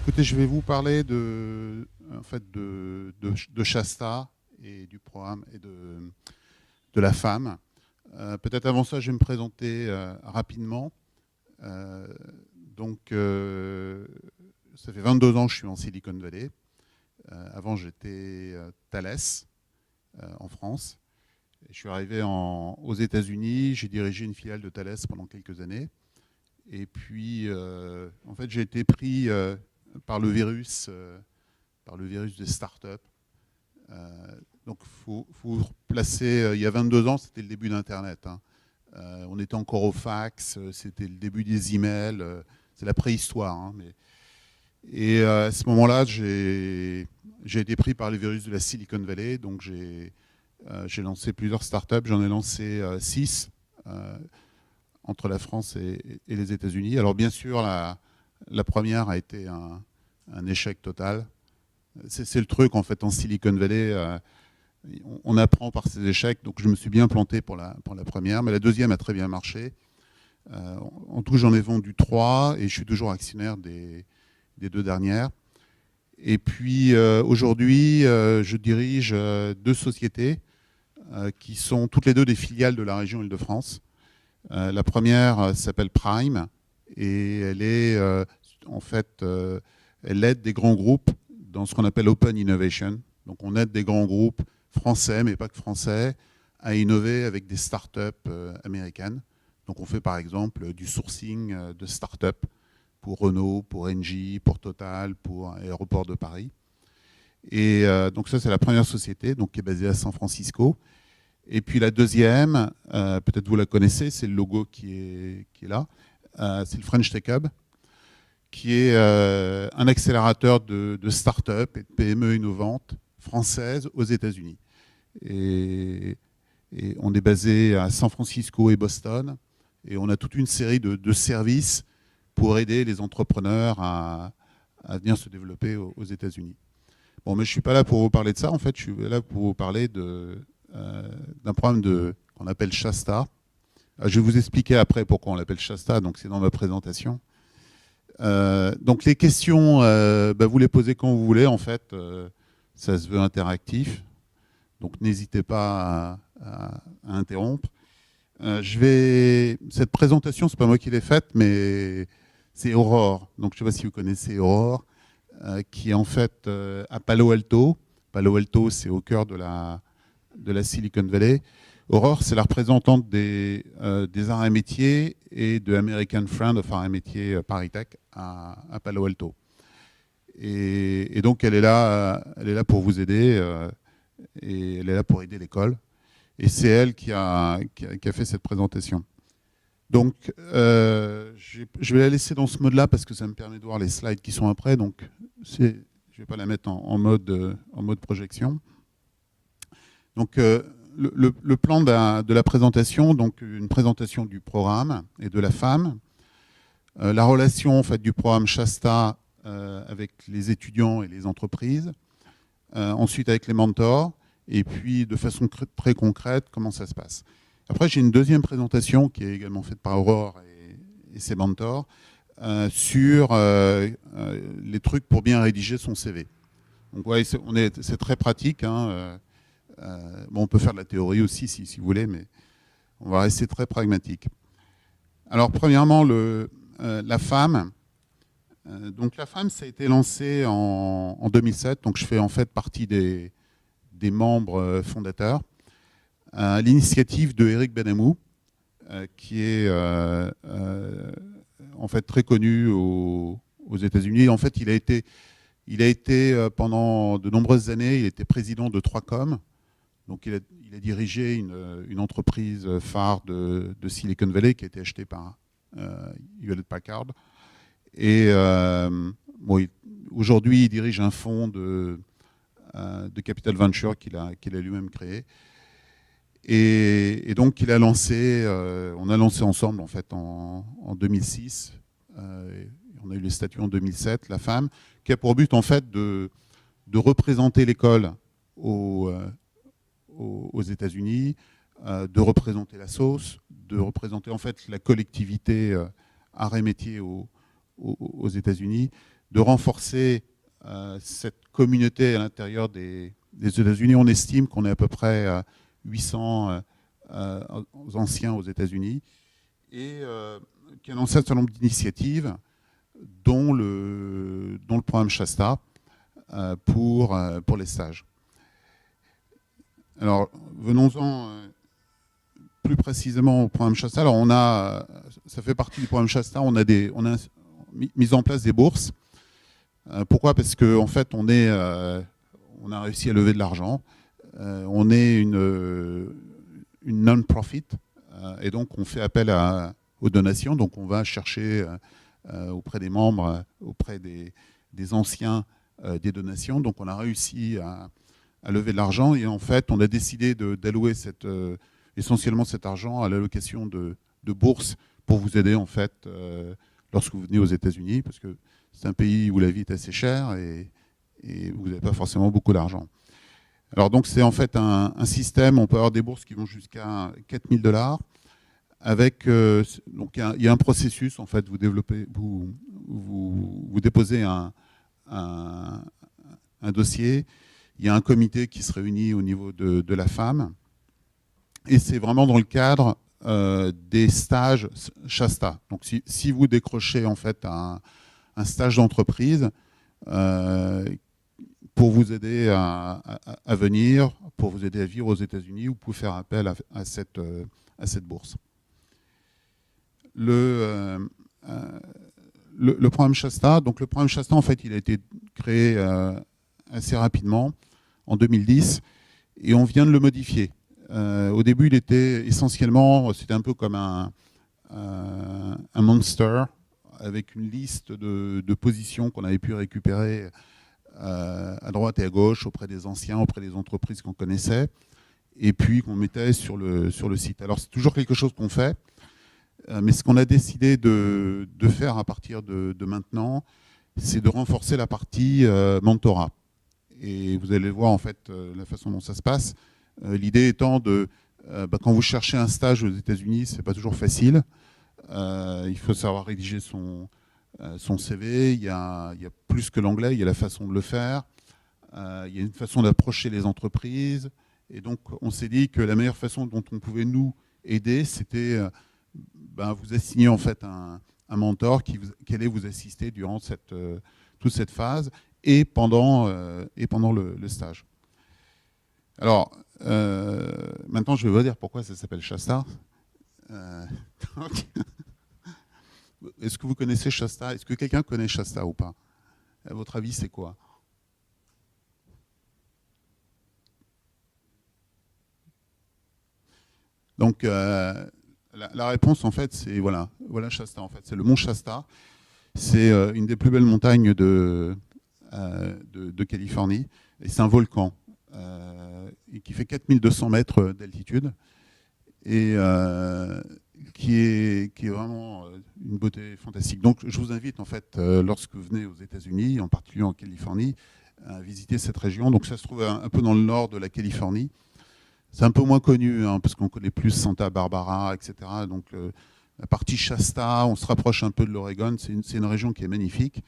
Écoutez, je vais vous parler en fait de Shasta et du programme et de la femme. Peut-être avant ça, je vais me présenter rapidement. Euh, donc, ça fait 22 ans que je suis en Silicon Valley. Avant, j'étais Thales en France. Et je suis arrivé aux États-Unis. J'ai dirigé une filiale de Thales pendant quelques années. Et puis, en fait, j'ai été pris par par le virus des startups. Donc, faut replacer. Il y a 22 ans, c'était le début d'Internet, hein. On était encore au fax, c'était le début des emails, c'est la préhistoire, hein, et à ce moment-là, j'ai été pris par les virus de la Silicon Valley. Donc, j'ai lancé plusieurs startups. J'en ai lancé 6 entre la France et les États-Unis. Alors, bien sûr, la première a été un échec total. C'est le truc, en fait, en Silicon Valley. On apprend par ses échecs. Donc, je me suis bien planté pour la première. Mais la deuxième a très bien marché. En tout, j'en ai vendu 3 et je suis toujours actionnaire des 2 dernières. Et puis, aujourd'hui, je dirige 2 sociétés qui sont toutes les 2 des filiales de la région Île-de-France. La première s'appelle Prime et elle est en fait, elle aide des grands groupes dans ce qu'on appelle Open Innovation. Donc on aide des grands groupes français, mais pas que français, à innover avec des startups américaines. Donc on fait par exemple du sourcing de startups pour Renault, pour Engie, pour Total, pour Aéroport de Paris. Et donc ça, c'est la première société donc, qui est basée à San Francisco. Et puis la deuxième, peut-être vous la connaissez, c'est le logo qui est là, c'est le French Tech Hub, qui est un accélérateur de start-up et de PME innovantes françaises aux États-Unis. Et on est basé à San Francisco et Boston, et on a toute une série de services pour aider les entrepreneurs à venir se développer aux États-Unis. Bon, mais je ne suis pas là pour vous parler de ça, en fait, je suis là pour vous parler d'un programme qu'on appelle Shasta. Je vais vous expliquer après pourquoi on l'appelle Shasta, donc c'est dans ma présentation. Donc les questions, vous les posez quand vous voulez, en fait, ça se veut interactif, donc n'hésitez pas à interrompre. Cette présentation, c'est pas moi qui l'ai faite, mais c'est Aurore. Donc je ne sais pas si vous connaissez Aurore, qui est en fait à Palo Alto. Palo Alto, c'est au cœur de la Silicon Valley. Aurore, c'est la représentante des arts et métiers et de American Friend of Arts et métiers Paris Tech à Palo Alto. Et donc elle est là pour vous aider et elle est là pour aider l'école. Et c'est elle qui a fait cette présentation. Donc, je vais la laisser dans ce mode-là parce que ça me permet de voir les slides qui sont après. Donc, je ne vais pas la mettre en mode projection. Donc, le plan de la présentation, donc une présentation du programme et de la femme, la relation en fait, du programme Shasta avec les étudiants et les entreprises, ensuite avec les mentors, et puis de façon très concrète, comment ça se passe. Après, j'ai une deuxième présentation qui est également faite par Aurore et ses mentors sur les trucs pour bien rédiger son CV. Donc, ouais, c'est très pratique, hein, bon, on peut faire de la théorie aussi si vous voulez, mais on va rester très pragmatique. Alors, premièrement, la femme. Donc, la femme, ça a été lancé en 2007. Donc, je fais en fait partie des membres fondateurs. L'initiative de Eric Benamou, qui est en fait très connu aux États-Unis. En fait, il a été pendant de nombreuses années, il était président de 3Com. Donc, il a dirigé une entreprise phare de Silicon Valley qui a été achetée par Hewlett Packard. Et bon, aujourd'hui, il dirige un fonds de capital venture qu'il a lui-même créé. Et donc, on a lancé ensemble en fait en 2006. On a eu les statuts en 2007, la femme, qui a pour but en fait de représenter l'école aux États-Unis, de représenter la sauce, de représenter en fait la collectivité arts et métiers aux États-Unis, de renforcer cette communauté à l'intérieur des États-Unis. On estime qu'on est à peu près 800 anciens aux États-Unis et qui a lancé un certain nombre d'initiatives, dont le programme Shasta pour les stages. Alors, venons-en plus précisément au programme Shasta. Alors, ça fait partie du programme Shasta, on a mis en place des bourses. Pourquoi ? Parce qu'en fait, on a réussi à lever de l'argent. On est une non-profit, et donc on fait appel aux donations. Donc, on va chercher auprès des membres, auprès des anciens, des donations. Donc, on a réussi à lever de l'argent, et en fait, on a décidé d'allouer essentiellement cet argent à l'allocation de bourses pour vous aider en fait lorsque vous venez aux États-Unis, parce que c'est un pays où la vie est assez chère et vous n'avez pas forcément beaucoup d'argent. Alors donc c'est en fait un système, on peut avoir des bourses qui vont jusqu'à 4 000 $, avec donc il y a un processus en fait, vous déposez un dossier. Il y a un comité qui se réunit au niveau de la femme, et c'est vraiment dans le cadre des stages Shasta. Donc si vous décrochez en fait un stage d'entreprise pour vous aider à venir, pour vous aider à vivre aux États-Unis, vous pouvez faire appel à cette bourse. Le programme Shasta, donc le programme Shasta en fait, il a été créé assez rapidement en 2010, et on vient de le modifier. Au début, il était essentiellement, c'était un peu comme un Monster, avec une liste de positions qu'on avait pu récupérer à droite et à gauche, auprès des anciens, auprès des entreprises qu'on connaissait, et puis qu'on mettait sur le site. Alors c'est toujours quelque chose qu'on fait, mais ce qu'on a décidé de faire à partir de maintenant, c'est de renforcer la partie mentorat. Et vous allez voir en fait la façon dont ça se passe. L'idée étant quand vous cherchez un stage aux États-Unis, c'est pas toujours facile. Il faut savoir rédiger son CV. Il y a plus que l'anglais, il y a la façon de le faire. Il y a une façon d'approcher les entreprises. Et donc, on s'est dit que la meilleure façon dont on pouvait nous aider, c'était vous assigner en fait un mentor qui allait vous assister durant toute cette phase et pendant le stage. Alors, maintenant, je vais vous dire pourquoi ça s'appelle Shasta. Est-ce que vous connaissez Shasta ? Est-ce que quelqu'un connaît Shasta ou pas ? À votre avis, c'est quoi ? Donc, la réponse, en fait, c'est voilà Shasta. En fait, c'est le mont Shasta. C'est une des plus belles montagnes de Californie. Et c'est un volcan qui fait 4200 mètres d'altitude et qui est vraiment une beauté fantastique. Donc je vous invite en fait, lorsque vous venez aux États-Unis, en particulier en Californie, à visiter cette région. Donc ça se trouve un peu dans le nord de la Californie. C'est un peu moins connu, parce qu'on connaît plus Santa Barbara, etc. Donc la partie Shasta, on se rapproche un peu de l'Oregon. C'est une région qui est magnifique.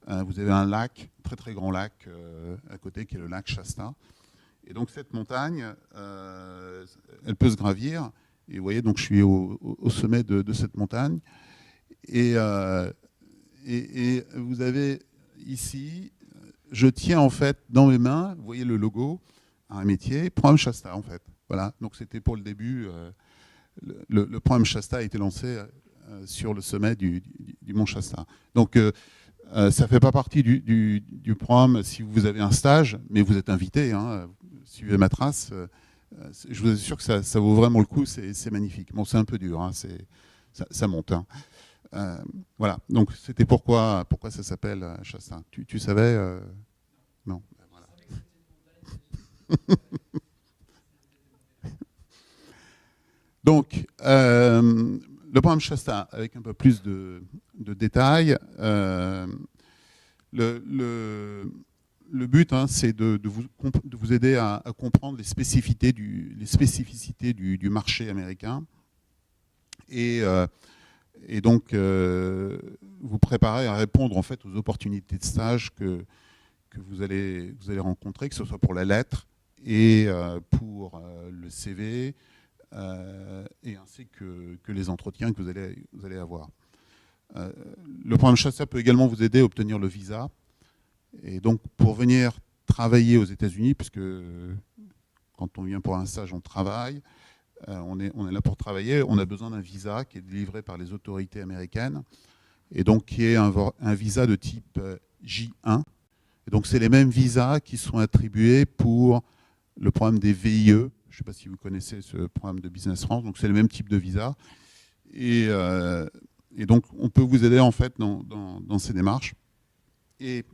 Vous avez un lac, très très grand lac à côté, qui est le lac Shasta. Et donc cette montagne, elle peut se gravir. Et vous voyez, donc je suis au sommet de cette montagne. Et vous avez ici, je tiens en fait dans mes mains, vous voyez le logo, un métier, programme Shasta en fait. Voilà, donc c'était pour le début. Le programme Shasta a été lancé sur le sommet du mont Shasta. Donc ça ne fait pas partie du programme si vous avez un stage, mais vous êtes invité, suivez ma trace. Je vous assure que ça vaut vraiment le coup, c'est magnifique. Bon, c'est un peu dur, ça monte. Voilà, donc c'était pourquoi ça s'appelle Shasta. Tu savais Non. Voilà. Donc, le programme Shasta, avec un peu plus de détails. Le but, c'est de vous aider à comprendre les spécificités du marché américain et Et donc, vous préparez à répondre en fait aux opportunités de stage que vous allez rencontrer, que ce soit pour la lettre et pour le CV, et ainsi que les entretiens que vous allez avoir. Le programme Shasta peut également vous aider à obtenir le visa. Et donc, pour venir travailler aux États-Unis, puisque quand on vient pour un stage, on travaille, on est là pour travailler, on a besoin d'un visa qui est délivré par les autorités américaines, et donc qui est un visa de type J1. Et donc, c'est les mêmes visas qui sont attribués pour le programme des VIE. Je ne sais pas si vous connaissez ce programme de Business France. Donc, c'est le même type de visa. Et donc, on peut vous aider en fait dans ces démarches. Et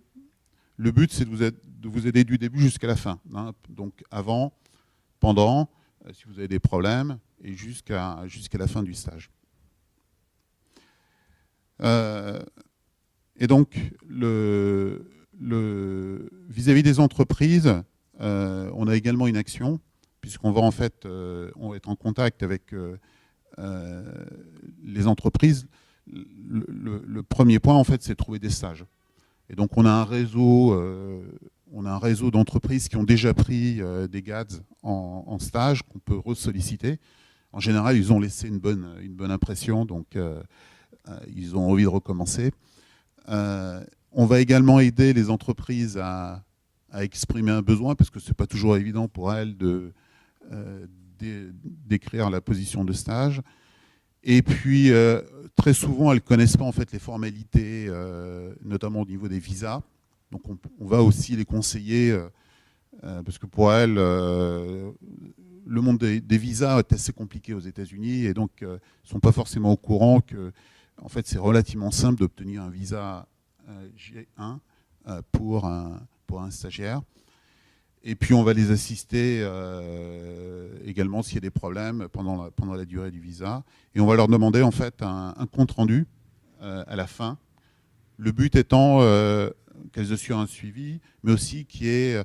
le but, c'est de vous aider du début jusqu'à la fin. Hein. Donc, avant, pendant, si vous avez des problèmes, et jusqu'à la fin du stage. Et donc, vis-à-vis des entreprises, on a également une action, puisqu'on va en fait on va être en contact avec les entreprises. Le premier point, en fait, c'est de trouver des stages. Et donc, on a un réseau d'entreprises qui ont déjà pris des GADS en stage, qu'on peut ressolliciter. En général, ils ont laissé une bonne impression, donc ils ont envie de recommencer. On va également aider les entreprises à exprimer un besoin, parce que ce n'est pas toujours évident pour elles d'écrire la position de stage. Et puis, très souvent, elles ne connaissent pas en fait, les formalités, notamment au niveau des visas. Donc, on va aussi les conseiller, parce que pour elles, le monde des visas est assez compliqué aux États-Unis, et donc, ils ne sont pas forcément au courant que en fait, c'est relativement simple d'obtenir un visa G1 pour un stagiaire. Et puis, on va les assister également s'il y a des problèmes pendant la durée du visa. Et on va leur demander en fait un compte-rendu à la fin. Le but étant qu'elles assurent un suivi, mais aussi qu'il y ait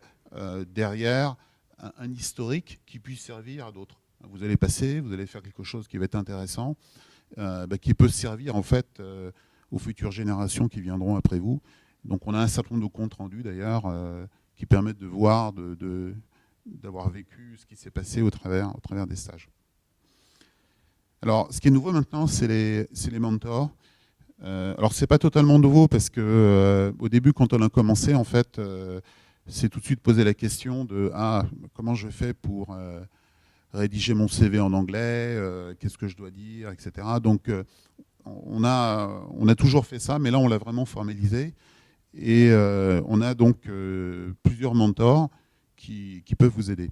derrière un historique qui puisse servir à d'autres. Vous allez passer, vous allez faire quelque chose qui va être intéressant, qui peut servir en fait aux futures générations qui viendront après vous. Donc, on a un certain nombre de comptes rendus d'ailleurs qui permettent de voir, d'avoir vécu ce qui s'est passé au travers des stages. Alors, ce qui est nouveau maintenant, c'est les mentors. Alors, ce n'est pas totalement nouveau parce que au début, quand on a commencé, en fait, c'est tout de suite posé la question de comment je fais pour rédiger mon CV en anglais, qu'est-ce que je dois dire, etc. Donc, on a toujours fait ça, mais là, on l'a vraiment formalisé. Et on a donc plusieurs mentors qui peuvent vous aider.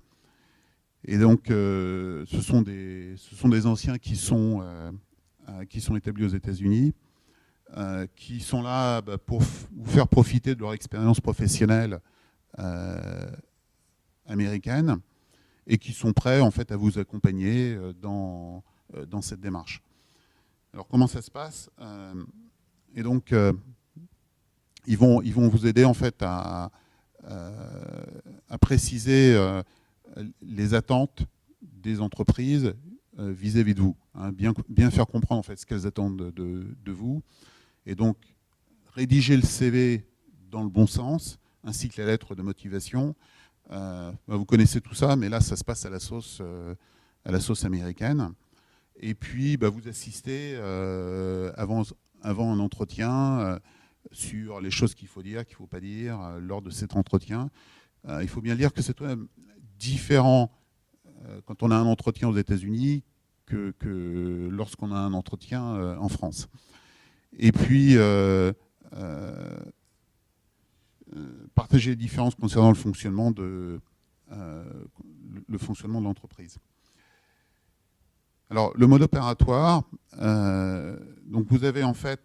Et donc, ce sont des anciens qui sont établis aux États-Unis, qui sont là pour vous faire profiter de leur expérience professionnelle américaine et qui sont prêts en fait à vous accompagner dans cette démarche. Alors, comment ça se passe? Et donc, ils vont vous aider en fait à préciser les attentes des entreprises vis-à-vis de vous, hein, bien faire comprendre en fait ce qu'elles attendent de vous, et donc rédiger le CV dans le bon sens, ainsi que la lettre de motivation. Vous connaissez tout ça, mais là ça se passe à la sauce américaine. Et puis vous assistez avant un entretien sur les choses qu'il faut dire, qu'il ne faut pas dire lors de cet entretien. Il faut bien dire que c'est tout de même différent quand on a un entretien aux États-Unis que lorsqu'on a un entretien en France. Et puis, partager les différences concernant le fonctionnement de l'entreprise. Alors, le mode opératoire, donc vous avez en fait...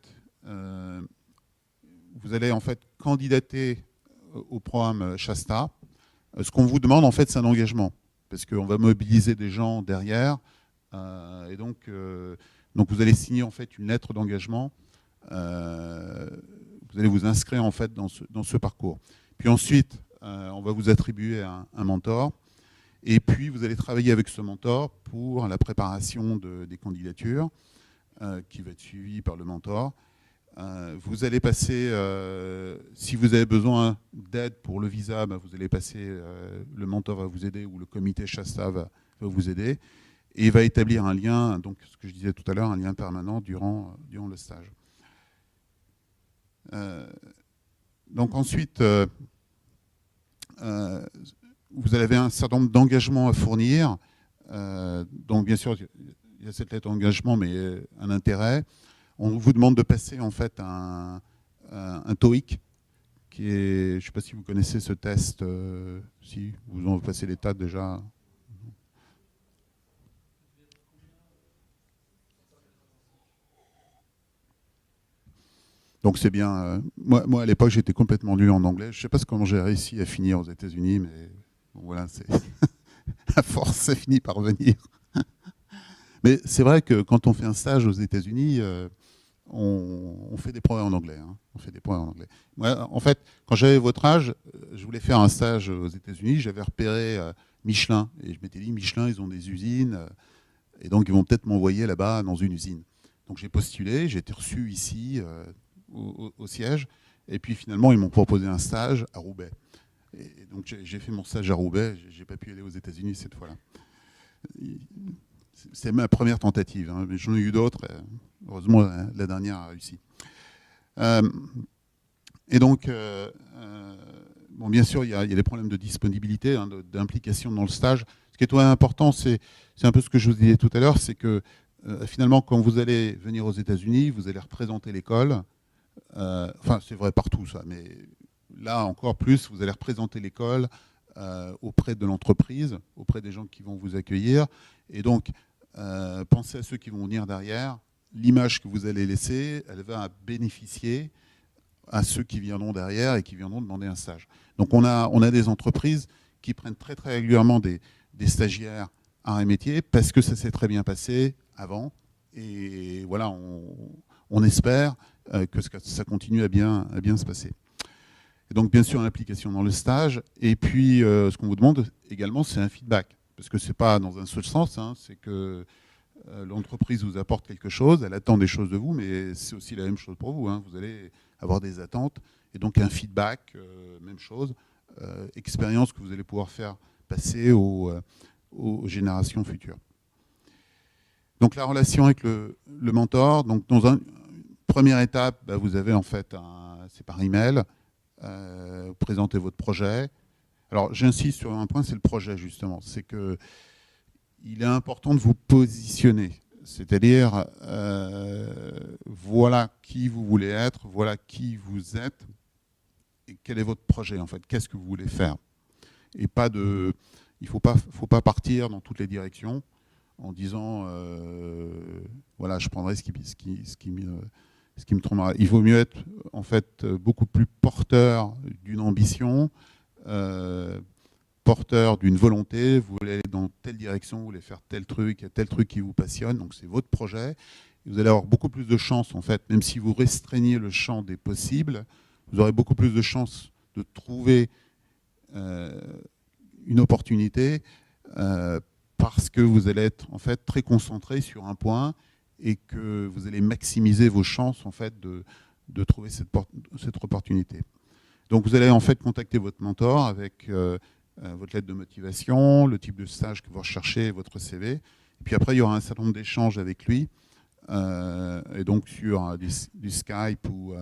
vous allez en fait candidater au programme Shasta. Ce qu'on vous demande en fait, c'est un engagement, parce qu'on va mobiliser des gens derrière, et donc vous allez signer en fait une lettre d'engagement. Vous allez vous inscrire en fait dans ce parcours. Puis ensuite, on va vous attribuer un mentor, et puis vous allez travailler avec ce mentor pour la préparation des candidatures. qui va être suivi par le mentor. Vous allez passer, si vous avez besoin d'aide pour le visa, vous allez passer, le mentor va vous aider ou le comité Shasta va vous aider et va établir un lien, donc ce que je disais tout à l'heure, un lien permanent durant le stage. Donc ensuite, vous avez un certain nombre d'engagements à fournir. Donc bien sûr, il y a cette lettre d'engagement, mais un intérêt. On vous demande de passer en fait un TOEIC, qui est, je ne sais pas si vous connaissez ce test, si vous en passez l'état déjà. Donc c'est bien. Moi à l'époque, j'étais complètement nul en anglais. Je ne sais pas comment j'ai réussi à finir aux États-Unis, mais bon, voilà, c'est à force, ça finit par venir. Mais c'est vrai que quand on fait un stage aux États-Unis, on fait des progrès en anglais. Hein. On fait des progrès en anglais. Moi, en fait, quand j'avais votre âge, je voulais faire un stage aux États-Unis. J'avais repéré Michelin et je m'étais dit Michelin, ils ont des usines et donc ils vont peut-être m'envoyer là-bas dans une usine. Donc j'ai postulé, j'ai été reçu ici au siège et puis finalement ils m'ont proposé un stage à Roubaix. Et donc j'ai fait mon stage à Roubaix. J'ai pas pu aller aux États-Unis cette fois-là. C'est ma première tentative, hein, mais j'en ai eu d'autres. Heureusement, la dernière a réussi. Et donc, bon, bien sûr, il y a des problèmes de disponibilité, hein, d'implication dans le stage. Ce qui est important, c'est un peu ce que je vous disais tout à l'heure, c'est que finalement, quand vous allez venir aux États-Unis, vous allez représenter l'école. Enfin, c'est vrai partout, ça, mais là encore plus, vous allez représenter l'école auprès de l'entreprise, auprès des gens qui vont vous accueillir. Et donc, pensez à ceux qui vont venir derrière. L'image que vous allez laisser, elle va bénéficier à ceux qui viendront derrière et qui viendront demander un stage. Donc, on a des entreprises qui prennent très, très régulièrement des stagiaires arts et métiers parce que ça s'est très bien passé avant. Et voilà, on espère que ça continue à bien se passer. Et donc, bien sûr, l'implication dans le stage. Et puis, ce qu'on vous demande également, c'est un feedback. Parce que ce n'est pas dans un seul sens, hein, c'est que l'entreprise vous apporte quelque chose, elle attend des choses de vous, mais c'est aussi la même chose pour vous. Hein. Vous allez avoir des attentes. Et donc, un feedback, même chose, expérience que vous allez pouvoir faire passer aux générations futures. Donc, la relation avec le mentor. Donc, dans une première étape, vous avez en fait, c'est par email. Vous présentez votre projet. Alors, j'insiste sur un point, c'est le projet, justement. C'est qu'il est important de vous positionner. C'est-à-dire, voilà qui vous voulez être, voilà qui vous êtes, et quel est votre projet, en fait. Qu'est-ce que vous voulez faire? Et pas de... Il ne faut pas partir dans toutes les directions en disant, voilà, je prendrai ce qui me trompera. Il vaut mieux être en fait beaucoup plus porteur d'une ambition, porteur d'une volonté. Vous voulez aller dans telle direction, vous voulez faire tel truc, il y a tel truc qui vous passionne, donc c'est votre projet. Et vous allez avoir beaucoup plus de chances, en fait, même si vous restreignez le champ des possibles, vous aurez beaucoup plus de chances de trouver une opportunité parce que vous allez être en fait très concentré sur un point et que vous allez maximiser vos chances en fait de trouver cette opportunité. Donc vous allez en fait contacter votre mentor avec votre lettre de motivation, le type de stage que vous recherchez, votre CV. Et puis après, il y aura un certain nombre d'échanges avec lui. Et donc sur du Skype ou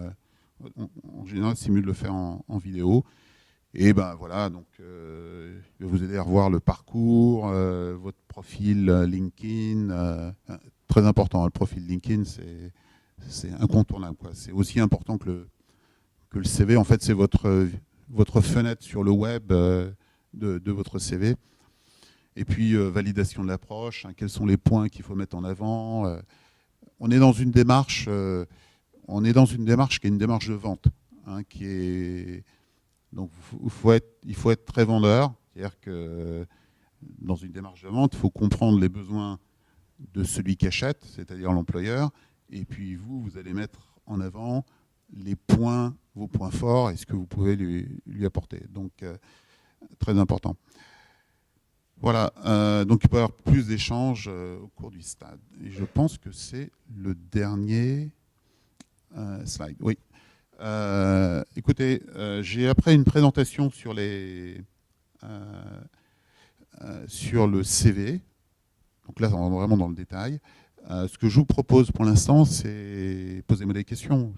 en général, c'est mieux de le faire en vidéo. Et ben voilà, donc il va vous aider à revoir le parcours, votre profil LinkedIn. Très important, le profil LinkedIn, c'est incontournable, quoi. C'est aussi important que le CV. En fait, c'est votre fenêtre sur le web de votre CV. Et puis, validation de l'approche, hein, quels sont les points qu'il faut mettre en avant. On est dans une démarche, qui est une démarche de vente, hein, qui est... Donc, il faut être très vendeur. C'est-à-dire que dans une démarche de vente, il faut comprendre les besoins de celui qui achète, c'est-à-dire l'employeur. Et puis, vous allez mettre en avant vos points forts et ce que vous pouvez lui apporter. Donc, très important. Voilà, donc il peut y avoir plus d'échanges au cours du stade. Et je pense que c'est le dernier slide. Oui. Écoutez, j'ai après une présentation sur le CV. Donc là, on rentre vraiment dans le détail. Ce que je vous propose pour l'instant, c'est posez-moi des questions.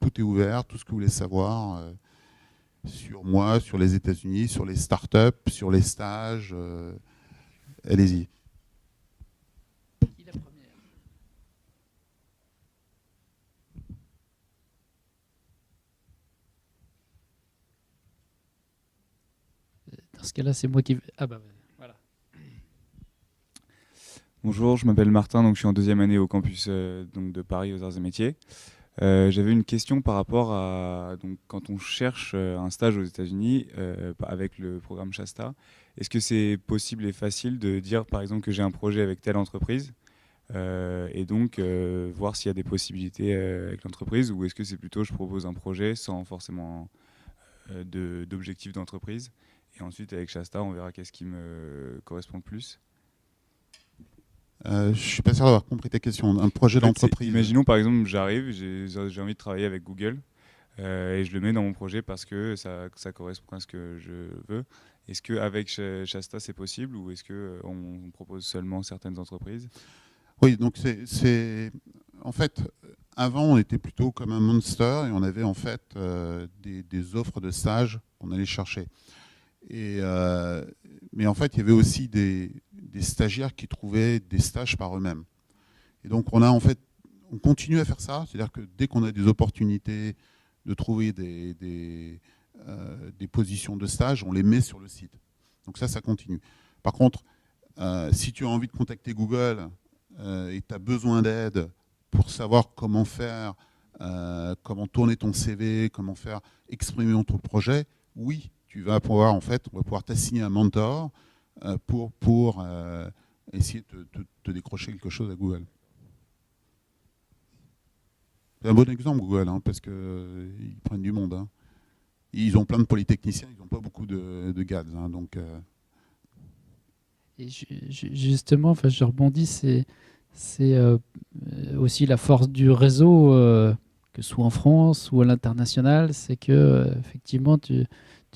Tout est ouvert, tout ce que vous voulez savoir sur moi, sur les États-Unis, sur les startups, sur les stages. Allez-y. Qui la première? Dans ce cas-là, c'est moi qui. Ah bah voilà. Bonjour, je m'appelle Martin, donc je suis en deuxième année au campus donc de Paris aux Arts et Métiers. J'avais une question par rapport à donc, quand on cherche un stage aux États-Unis avec le programme Shasta. Est-ce que c'est possible et facile de dire par exemple que j'ai un projet avec telle entreprise et donc voir s'il y a des possibilités avec l'entreprise, ou est-ce que c'est plutôt je propose un projet sans forcément d'objectif d'entreprise et ensuite avec Shasta on verra qu'est-ce qui me correspond le plus? Je suis pas sûr d'avoir compris ta question. Un projet En fait, d'entreprise. imaginons par exemple, j'arrive, j'ai envie de travailler avec Google et je le mets dans mon projet parce que ça correspond à ce que je veux. Est-ce qu'avec Shasta c'est possible, ou est-ce qu'on propose seulement certaines entreprises? Oui, donc en fait, avant on était plutôt comme un monster et on avait en fait des offres de stage qu'on allait chercher. Mais en fait, il y avait aussi des stagiaires qui trouvaient des stages par eux-mêmes. Et donc on continue à faire ça, c'est-à-dire que dès qu'on a des opportunités de trouver des positions de stage, on les met sur le site. Donc ça continue. Par contre, si tu as envie de contacter Google et tu as besoin d'aide pour savoir comment faire, comment tourner ton CV, comment faire exprimer ton projet, oui, tu vas pouvoir on va pouvoir t'assigner un mentor pour essayer de te décrocher quelque chose à Google. C'est un bon exemple, Google, hein, parce qu'ils prennent du monde. Hein. Ils ont plein de polytechniciens, ils n'ont pas beaucoup de gads. Hein, donc, Et justement, enfin, je rebondis, c'est aussi la force du réseau, que ce soit en France ou à l'international, c'est que effectivement, tu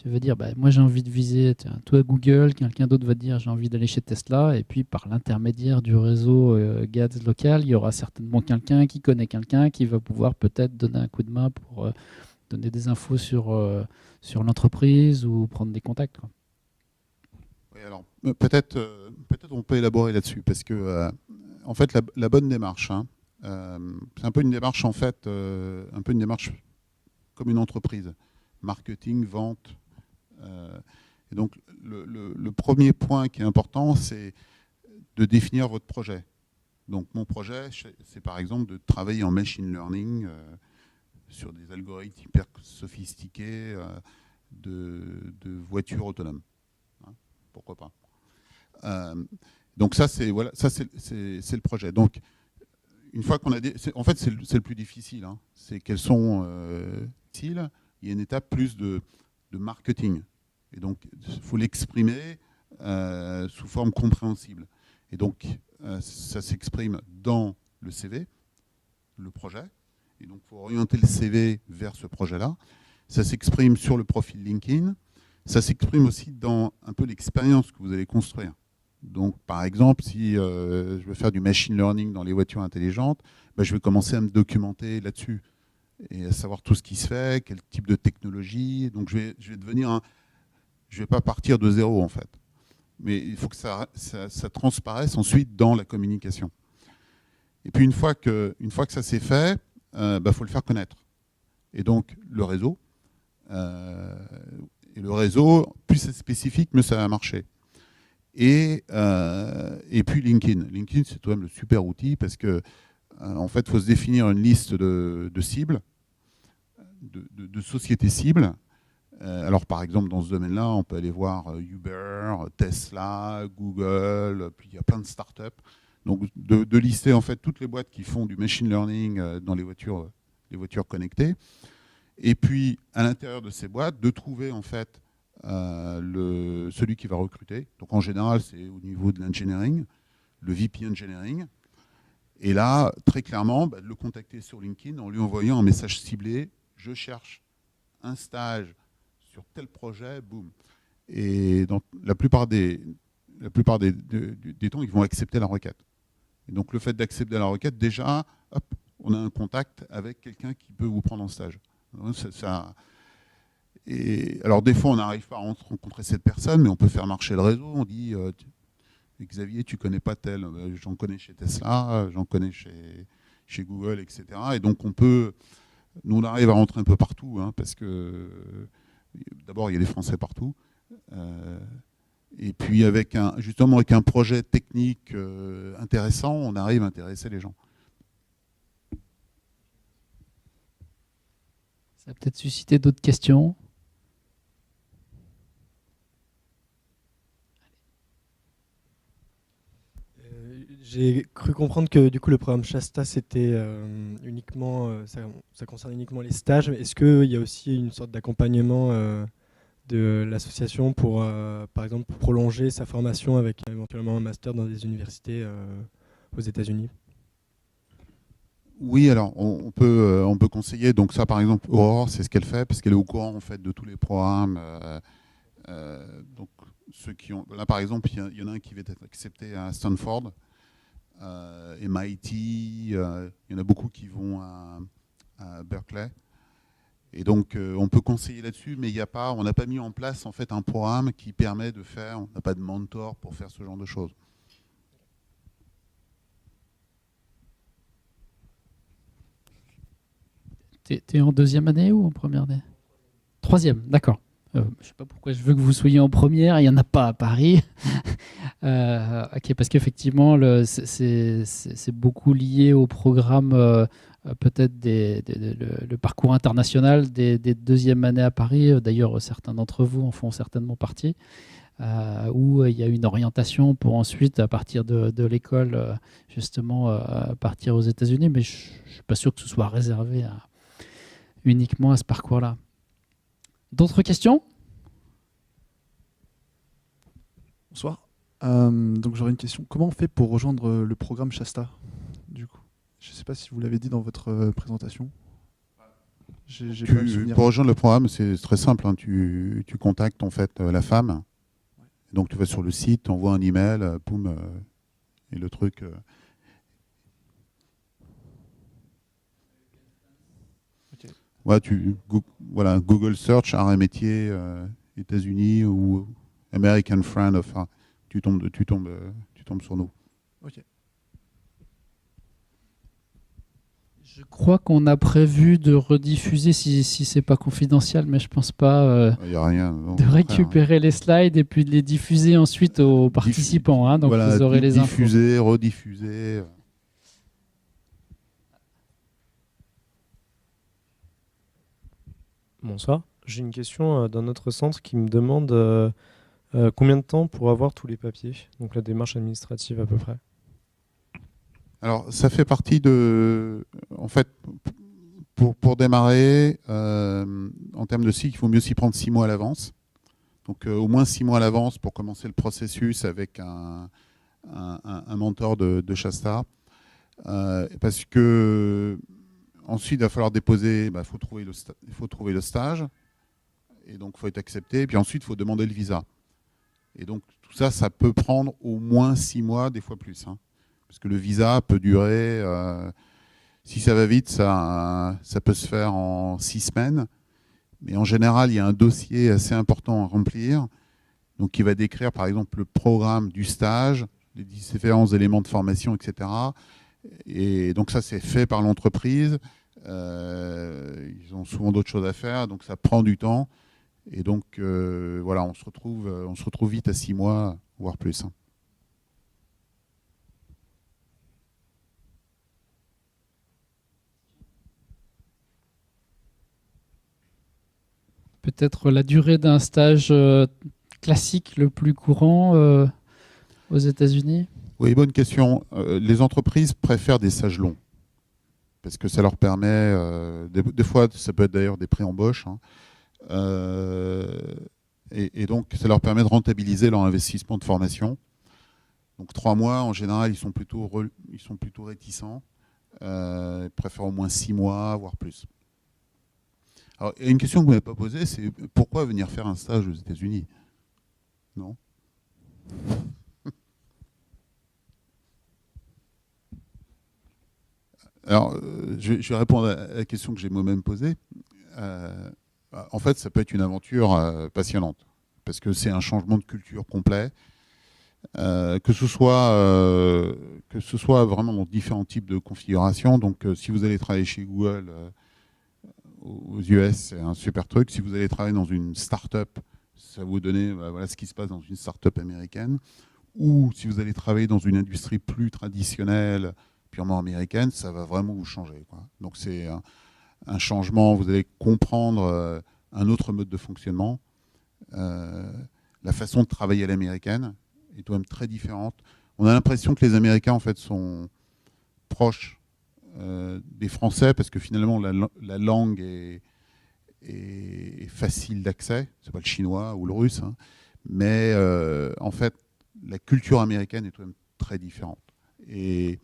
veux dire, bah, moi j'ai envie de viser, tiens, toi Google, quelqu'un d'autre va te dire j'ai envie d'aller chez Tesla, et puis par l'intermédiaire du réseau GADS local, il y aura certainement quelqu'un qui connaît quelqu'un qui va pouvoir peut-être donner un coup de main pour donner des infos sur l'entreprise ou prendre des contacts, quoi. oui, alors, peut-être on peut élaborer là-dessus, parce que en fait, la bonne démarche, hein, c'est un peu une démarche en fait, un peu une démarche comme une entreprise, marketing, vente. Et donc, le premier point qui est important, c'est de définir votre projet. Donc, mon projet, c'est par exemple de travailler en machine learning sur des algorithmes hyper sophistiqués de voitures autonomes. Hein, pourquoi pas. Donc ça, c'est le projet. Donc, une fois qu'on a en fait, c'est le plus difficile. Hein. C'est quels sont il y a une étape plus de marketing. Et donc, il faut l'exprimer sous forme compréhensible. Et donc, ça s'exprime dans le CV, le projet. Et donc, il faut orienter le CV vers ce projet-là. Ça s'exprime sur le profil LinkedIn. Ça s'exprime aussi dans un peu l'expérience que vous allez construire. Donc, par exemple, si je veux faire du machine learning dans les voitures intelligentes, ben, je vais commencer à me documenter là-dessus et à savoir tout ce qui se fait, quel type de technologie. Donc, je vais devenir je ne vais pas partir de zéro, en fait. Mais il faut que ça transparaisse ensuite dans la communication. Et puis, une fois que ça s'est fait, faut le faire connaître. Et donc, le réseau. Et le réseau, plus c'est spécifique, mieux ça va marcher. Et puis LinkedIn. LinkedIn, c'est quand même le super outil parce que en fait, il faut se définir une liste de cibles, de sociétés cibles. Alors, par exemple, dans ce domaine-là, on peut aller voir Uber, Tesla, Google, puis il y a plein de startups. Donc, de lister en fait toutes les boîtes qui font du machine learning dans les voitures connectées. Et puis, à l'intérieur de ces boîtes, de trouver en fait celui qui va recruter. Donc en général, c'est au niveau de l'engineering, le VP engineering. Et là, très clairement, de le contacter sur LinkedIn en lui envoyant un message ciblé. Je cherche un stage sur tel projet, boum. Et dans la plupart des temps, ils vont accepter la requête. Et donc le fait d'accepter la requête, déjà, hop, on a un contact avec quelqu'un qui peut vous prendre en stage. Et alors des fois, on n'arrive pas à rencontrer cette personne, mais on peut faire marcher le réseau. On dit, Xavier, tu connais pas tel, j'en connais chez Tesla, j'en connais chez Google, etc. Et donc nous on arrive à rentrer un peu partout, hein, parce que d'abord il y a des Français partout, et puis justement avec un projet technique intéressant, on arrive à intéresser les gens. Ça a peut-être suscité d'autres questions. J'ai cru comprendre que du coup le programme Shasta c'était uniquement ça concerne uniquement les stages. Est-ce qu'il y a aussi une sorte d'accompagnement de l'association pour par exemple prolonger sa formation avec éventuellement un master dans des universités aux États-Unis? Oui, alors on peut conseiller. Donc ça, par exemple, Aurore, c'est ce qu'elle fait parce qu'elle est au courant en fait de tous les programmes. Donc ceux qui ont, là par exemple, il y en a un qui va être accepté à Stanford. MIT, il y en a beaucoup qui vont à Berkeley. Et donc, on peut conseiller là-dessus, mais on n'a pas mis en place en fait un programme qui permet de faire. On n'a pas de mentor pour faire ce genre de choses. T'es en deuxième année ou en première année? Troisième, d'accord. Je ne sais pas pourquoi je veux que vous soyez en première, il n'y en a pas à Paris. Ok, parce qu'effectivement, c'est beaucoup lié au programme, peut-être le parcours international des deuxièmes années à Paris. D'ailleurs, certains d'entre vous en font certainement partie, où il y a une orientation pour ensuite, à partir de l'école, justement, partir aux États-Unis. Mais je ne suis pas sûr que ce soit réservé uniquement à ce parcours-là. D'autres questions? Bonsoir. Donc j'aurais une question. Comment on fait pour rejoindre le programme Shasta, du coup? Je ne sais pas si vous l'avez dit dans votre présentation. Pour rejoindre le programme, c'est très simple. Hein. Tu contactes en fait la femme. Donc tu vas sur le site, tu envoies un email, boum, et le truc. Ouais, Google Search, art et métier, États-Unis ou American Friend of Art. Tu tombes sur nous. Ok. Je crois qu'on a prévu de rediffuser, si c'est pas confidentiel, mais je pense pas, Il n'y a rien. Non, de récupérer les slides et puis de les diffuser ensuite aux participants. Hein, donc voilà, vous aurez les infos. diffuser, rediffuser. Bonsoir. J'ai une question d'un autre centre qui me demande combien de temps pour avoir tous les papiers, donc la démarche administrative à peu près. Alors, ça fait partie de... En fait, pour démarrer, en termes de cycle, il vaut mieux s'y prendre 6 mois à l'avance. Donc, au moins 6 mois à l'avance pour commencer le processus avec un mentor de Shasta. Parce que... Ensuite, il va falloir déposer, il faut trouver le stage, et donc il faut être accepté, et puis ensuite il faut demander le visa. Et donc tout ça, ça peut prendre au moins 6 mois, des fois plus. Hein, parce que le visa peut durer, si ça va vite, ça peut se faire en 6 semaines, mais en général, il y a un dossier assez important à remplir, donc qui va décrire par exemple le programme du stage, les différents éléments de formation, etc. Et donc ça, c'est fait par l'entreprise. Ils ont souvent d'autres choses à faire, donc ça prend du temps. Et donc voilà, on se retrouve vite à 6 mois, voire plus. Hein. Peut-être la durée d'un stage classique le plus courant aux États-Unis? Oui, bonne question. Les entreprises préfèrent des stages longs parce que ça leur permet, des fois, ça peut être d'ailleurs des pré-embauches. Hein, Et donc, ça leur permet de rentabiliser leur investissement de formation. Donc 3 mois, en général, ils sont plutôt réticents. Ils préfèrent au moins 6 mois, voire plus. Alors, il y a une question que vous m'avez pas posée, c'est pourquoi venir faire un stage aux États-Unis? Non? Alors, je vais répondre à la question que j'ai moi-même posée. En fait, ça peut être une aventure passionnante, parce que c'est un changement de culture complet. Que ce soit vraiment dans différents types de configurations. Donc, si vous allez travailler chez Google aux US, c'est un super truc. Si vous allez travailler dans une start-up, ça va vous donner voilà ce qui se passe dans une start-up américaine. Ou si vous allez travailler dans une industrie plus traditionnelle, purement américaine, ça va vraiment vous changer, quoi. Donc, c'est un changement. Vous allez comprendre un autre mode de fonctionnement. La façon de travailler à l'américaine est quand même très différente. On a l'impression que les Américains en fait sont proches des Français parce que finalement la langue est facile d'accès. C'est pas le chinois ou le russe, hein. Mais en fait la culture américaine est quand même très différente. Et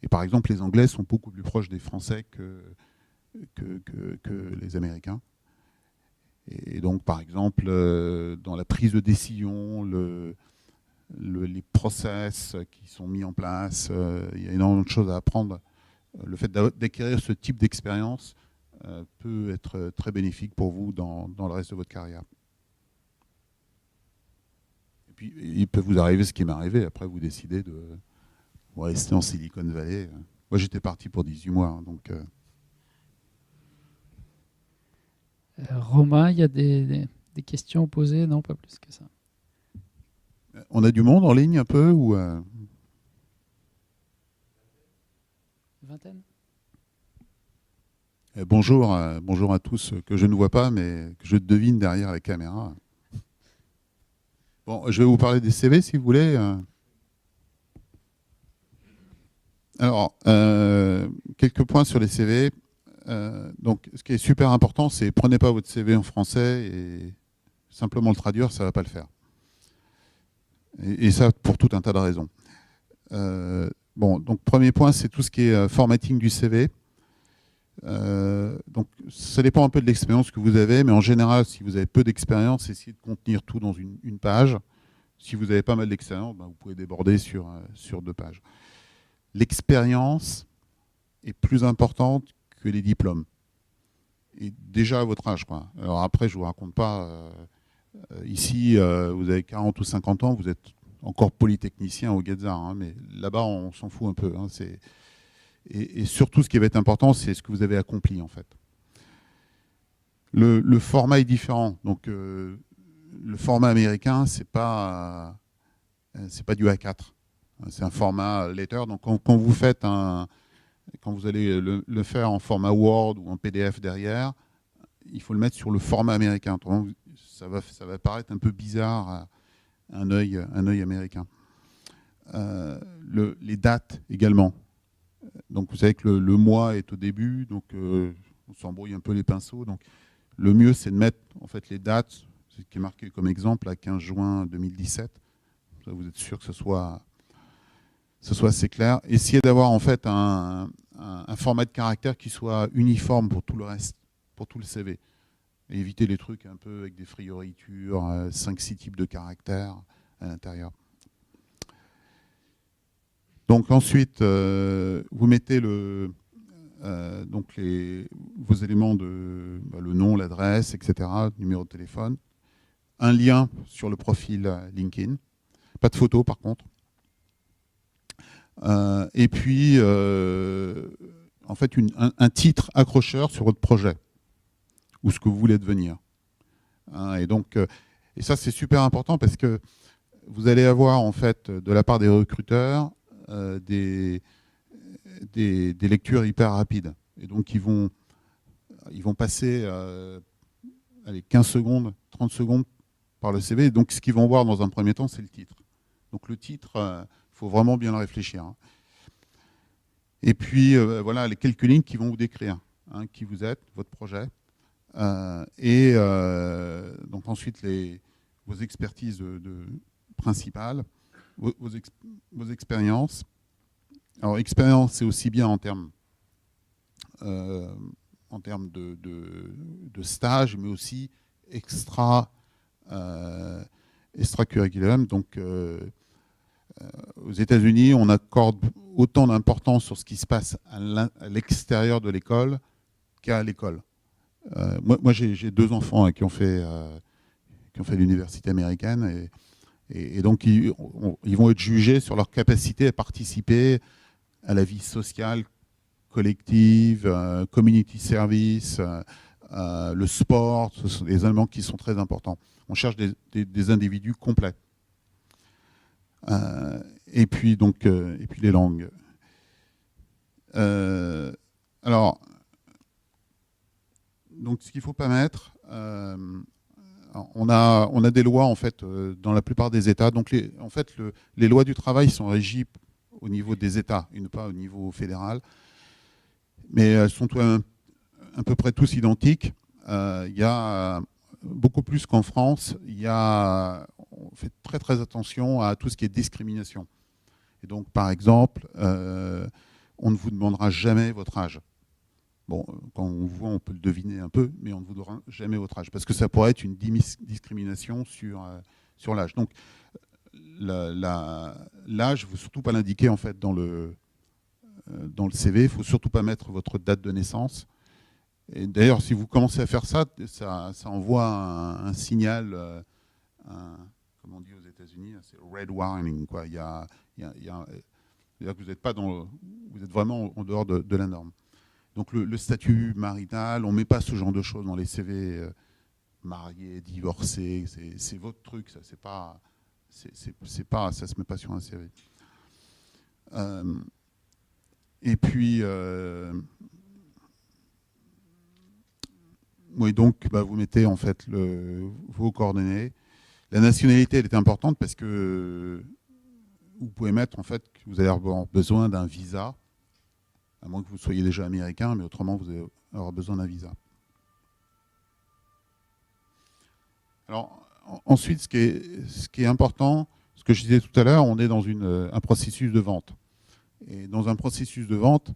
par exemple les Anglais sont beaucoup plus proches des Français que les Américains. Et donc par exemple dans la prise de décision, les process qui sont mis en place, il y a énormément de choses à apprendre. Le fait d'acquérir ce type d'expérience peut être très bénéfique pour vous dans le reste de votre carrière. Et puis, il peut vous arriver ce qui m'est arrivé. Après, vous décidez de rester en Silicon Valley. Moi, j'étais parti pour 18 mois. Hein, donc, Romain, il y a des questions posées? Non, pas plus que ça. On a du monde en ligne un peu ou Vingtaine. Bonjour à tous que je ne vois pas, mais que je devine derrière la caméra. Bon, je vais vous parler des CV si vous voulez. Alors, quelques points sur les CV. Donc, ce qui est super important, c'est prenez pas votre CV en français et simplement le traduire, ça ne va pas le faire. Et ça, pour tout un tas de raisons. Bon, donc premier point, c'est tout ce qui est formatting du CV. Donc, ça dépend un peu de l'expérience que vous avez, mais en général, si vous avez peu d'expérience, essayez de contenir tout dans une page. Si vous avez pas mal d'expérience, ben, vous pouvez déborder sur 2 pages. L'expérience est plus importante que les diplômes. Et déjà à votre âge, quoi. Alors après, je ne vous raconte pas... ici, vous avez 40 ou 50 ans, vous êtes encore polytechnicien au Guetzard, hein, mais là-bas, on s'en fout un peu. Hein, et surtout, ce qui va être important, c'est ce que vous avez accompli, en fait. Le format est différent. Donc, le format américain, c'est pas du A4. C'est un format letter. Donc, quand vous faites quand vous allez le faire en format Word ou en PDF derrière, il faut le mettre sur le format américain. Autrement, ça va paraître un peu bizarre à un œil américain. Les dates également. Donc vous savez que le mois est au début, donc on s'embrouille un peu les pinceaux. Donc le mieux, c'est de mettre en fait les dates, ce qui est marqué comme exemple à 15 juin 2017. Ça, vous êtes sûr que ce soit assez clair. Essayez d'avoir en fait un format de caractère qui soit uniforme pour tout le reste, pour tout le CV. Et éviter les trucs un peu avec des frioritures, 5-6 types de caractères à l'intérieur. Donc ensuite, vous mettez donc vos éléments le nom, l'adresse, etc., numéro de téléphone, un lien sur le profil LinkedIn, pas de photo par contre. Et puis, en fait, un titre accrocheur sur votre projet ou ce que vous voulez devenir. Hein, et ça, c'est super important parce que vous allez avoir, en fait, de la part des recruteurs, des lectures hyper rapides. Et donc, ils vont passer 15 secondes, 30 secondes par le CV. Et donc, ce qu'ils vont voir dans un premier temps, c'est le titre. Donc, le titre, il faut vraiment bien le réfléchir. Hein. Et puis, voilà, les quelques lignes qui vont vous décrire hein, qui vous êtes, votre projet. Donc ensuite, vos expertises principales, vos expériences. Alors, expérience, c'est aussi bien en termes de stage, mais aussi extracurriculum. Donc, aux États-Unis, on accorde autant d'importance sur ce qui se passe à l'extérieur de l'école qu'à l'école. Moi j'ai 2 enfants qui ont fait l'université américaine et donc ils vont être jugés sur leur capacité à participer à la vie sociale, collective, community service, le sport. Ce sont des éléments qui sont très importants. On cherche des individus complets. Et puis les langues. Alors, donc ce qu'il ne faut pas mettre, on a des lois en fait dans la plupart des États. Donc les lois du travail sont régies au niveau des États et pas au niveau fédéral, mais elles sont à peu près tous identiques. Il y a beaucoup plus qu'en France, on fait très très attention à tout ce qui est discrimination. Et donc, par exemple, on ne vous demandera jamais votre âge. Bon, quand on vous voit, on peut le deviner un peu, mais on ne vous donnera jamais votre âge, parce que ça pourrait être une discrimination sur l'âge. Donc, l'âge, il ne faut surtout pas l'indiquer en fait dans le CV. Il ne faut surtout pas mettre votre date de naissance. Et d'ailleurs, si vous commencez à faire ça, ça envoie un signal, comme on dit aux États-Unis, c'est red warning, quoi. C'est-à-dire que vous êtes vraiment en dehors de la norme. Donc le statut marital, on ne met pas ce genre de choses dans les CV. Marié, divorcé, c'est votre truc, ça. Ça se met pas sur un CV. Et puis oui, donc vous mettez en fait vos coordonnées. La nationalité, elle est importante parce que vous pouvez mettre en fait que vous allez avoir besoin d'un visa, à moins que vous soyez déjà américain, mais autrement vous allez avoir besoin d'un visa. Alors ensuite, ce qui est important, ce que je disais tout à l'heure, on est dans un processus de vente. Et dans un processus de vente,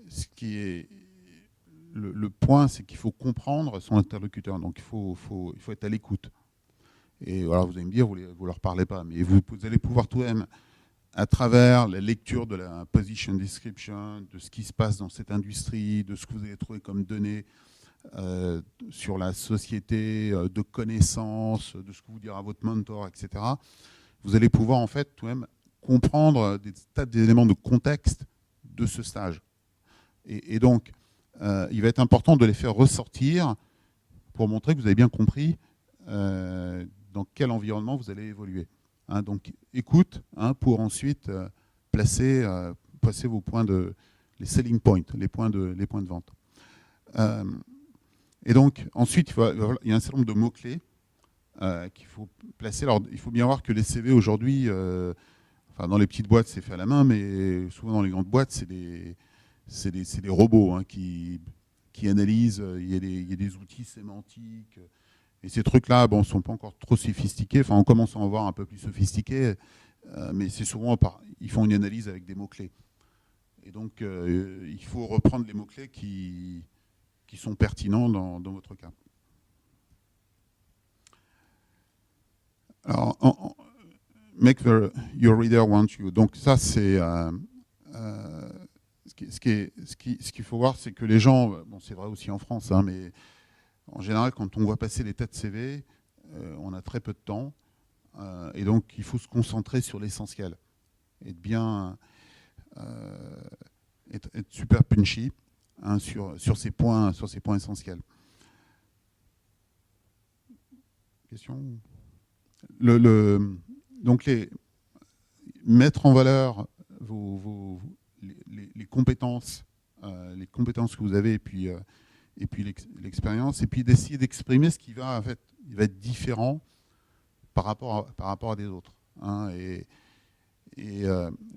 ce qui est le point, c'est qu'il faut comprendre son interlocuteur. Donc il faut être à l'écoute. Et voilà, vous allez me dire, vous ne leur parlez pas, mais vous allez pouvoir tout de même, à travers la lecture de la position description, de ce qui se passe dans cette industrie, de ce que vous allez trouver comme données sur la société, de connaissances, de ce que vous dira votre mentor, etc., vous allez pouvoir en fait tout de même comprendre des tas d'éléments de contexte de ce stage. Et donc, il va être important de les faire ressortir pour montrer que vous avez bien compris dans quel environnement vous allez évoluer. Donc, écoute pour ensuite placer vos points les selling points, les points de vente. Et donc, ensuite, il y a un certain nombre de mots-clés qu'il faut placer. Alors, il faut bien voir que les CV aujourd'hui, dans les petites boîtes, c'est fait à la main, mais souvent dans les grandes boîtes, c'est des robots qui analysent. Il y a des outils sémantiques. Et ces trucs-là, ne sont pas encore trop sophistiqués. Enfin, on commence à en voir un peu plus sophistiqués, mais c'est souvent ils font une analyse avec des mots-clés. Et donc, il faut reprendre les mots-clés qui sont pertinents dans votre cas. Alors, make your reader want you. Donc ça, c'est ce qu'il faut voir, c'est que les gens, c'est vrai aussi en France, mais en général, quand on voit passer les tas de CV, on a très peu de temps, et donc il faut se concentrer sur l'essentiel, être bien, être super punchy sur ces points essentiels. Question. Donc mettre en valeur les compétences que vous avez, et puis l'expérience, et puis d'essayer d'exprimer ce qui va être différent par rapport à des autres.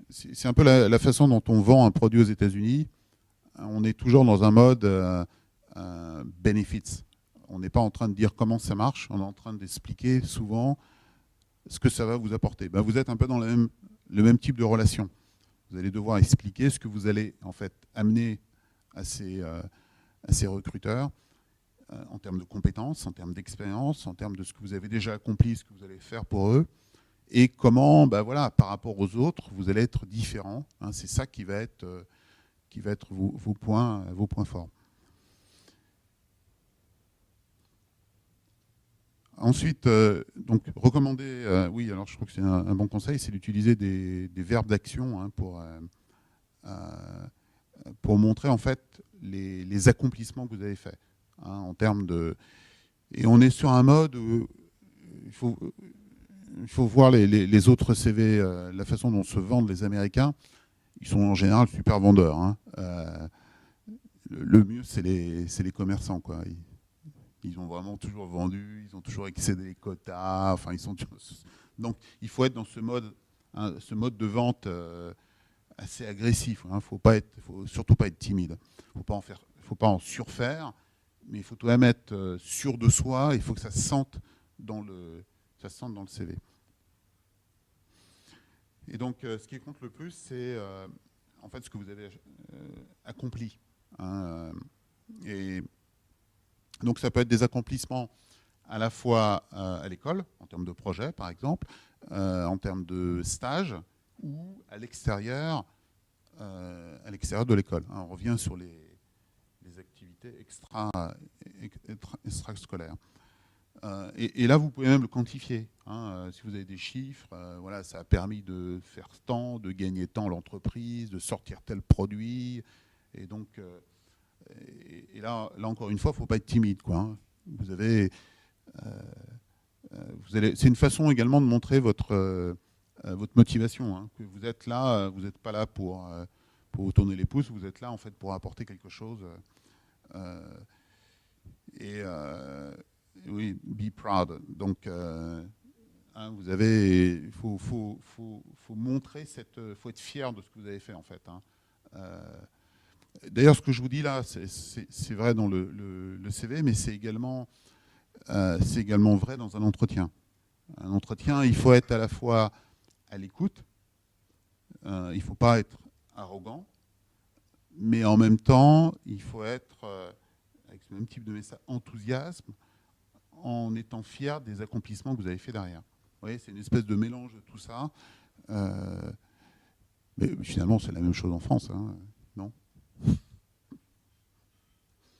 C'est un peu la façon dont on vend un produit aux États-Unis. On est toujours dans un mode benefits. On n'est pas en train de dire comment ça marche, on est en train d'expliquer souvent ce que ça va vous apporter. Ben, vous êtes un peu dans le même type de relation. Vous allez devoir expliquer ce que vous allez en fait amener à ces recruteurs en termes de compétences, en termes d'expérience, en termes de ce que vous avez déjà accompli, ce que vous allez faire pour eux, et comment, ben voilà, par rapport aux autres, vous allez être différent. Hein, c'est ça qui va être vos points forts. Ensuite, donc recommander, oui, alors je trouve que c'est un bon conseil, c'est d'utiliser des verbes d'action hein, pour montrer en fait les accomplissements que vous avez faits. Hein, en termes de, et on est sur un mode où il faut voir les autres CV, la façon dont se vendent les Américains. Ils sont en général super vendeurs. Hein. Le mieux, c'est les commerçants, quoi. Ils ont vraiment toujours vendu, ils ont toujours excédé les quotas. Enfin, donc, il faut être dans ce mode de vente assez agressif. Hein. Faut surtout pas être timide. Faut pas en surfaire, mais il faut tout de même être sûr de soi. Il faut que ça se sente dans le CV. Et donc, ce qui compte le plus, c'est en fait ce que vous avez accompli. Hein, et donc, ça peut être des accomplissements à la fois à l'école, en termes de projet, par exemple, en termes de stage, ou à l'extérieur de l'école. Hein, on revient sur les activités extrascolaires. Et là, vous pouvez même le quantifier. Hein, si vous avez des chiffres, voilà, ça a permis de faire tant, de gagner tant l'entreprise, de sortir tel produit. Et donc, et là encore une fois, il ne faut pas être timide, quoi. Hein. C'est une façon également de montrer votre motivation. Hein, que vous êtes là, vous n'êtes pas là pour vous tourner les pouces, vous êtes là en fait pour apporter quelque chose. Oui, be proud. Donc, hein, il faut montrer faut être fier de ce que vous avez fait en fait. Hein. D'ailleurs, ce que je vous dis là, c'est vrai dans le CV, mais c'est également vrai dans un entretien. Un entretien, il faut être à la fois à l'écoute, il ne faut pas être arrogant, mais en même temps, il faut être, avec ce même type de message, enthousiasme, en étant fier des accomplissements que vous avez fait derrière. Vous voyez, c'est une espèce de mélange de tout ça. Mais finalement, c'est la même chose en France, hein, non ?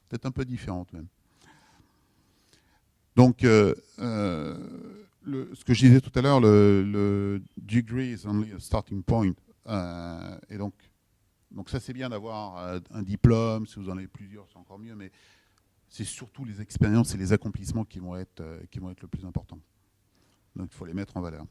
Peut-être un peu différente même. Donc, ce que je disais tout à l'heure, le degree is only a starting point. Et donc ça, c'est bien d'avoir un diplôme. Si vous en avez plusieurs, c'est encore mieux. Mais c'est surtout les expériences et les accomplissements qui vont être le plus important. Donc, il faut les mettre en valeur.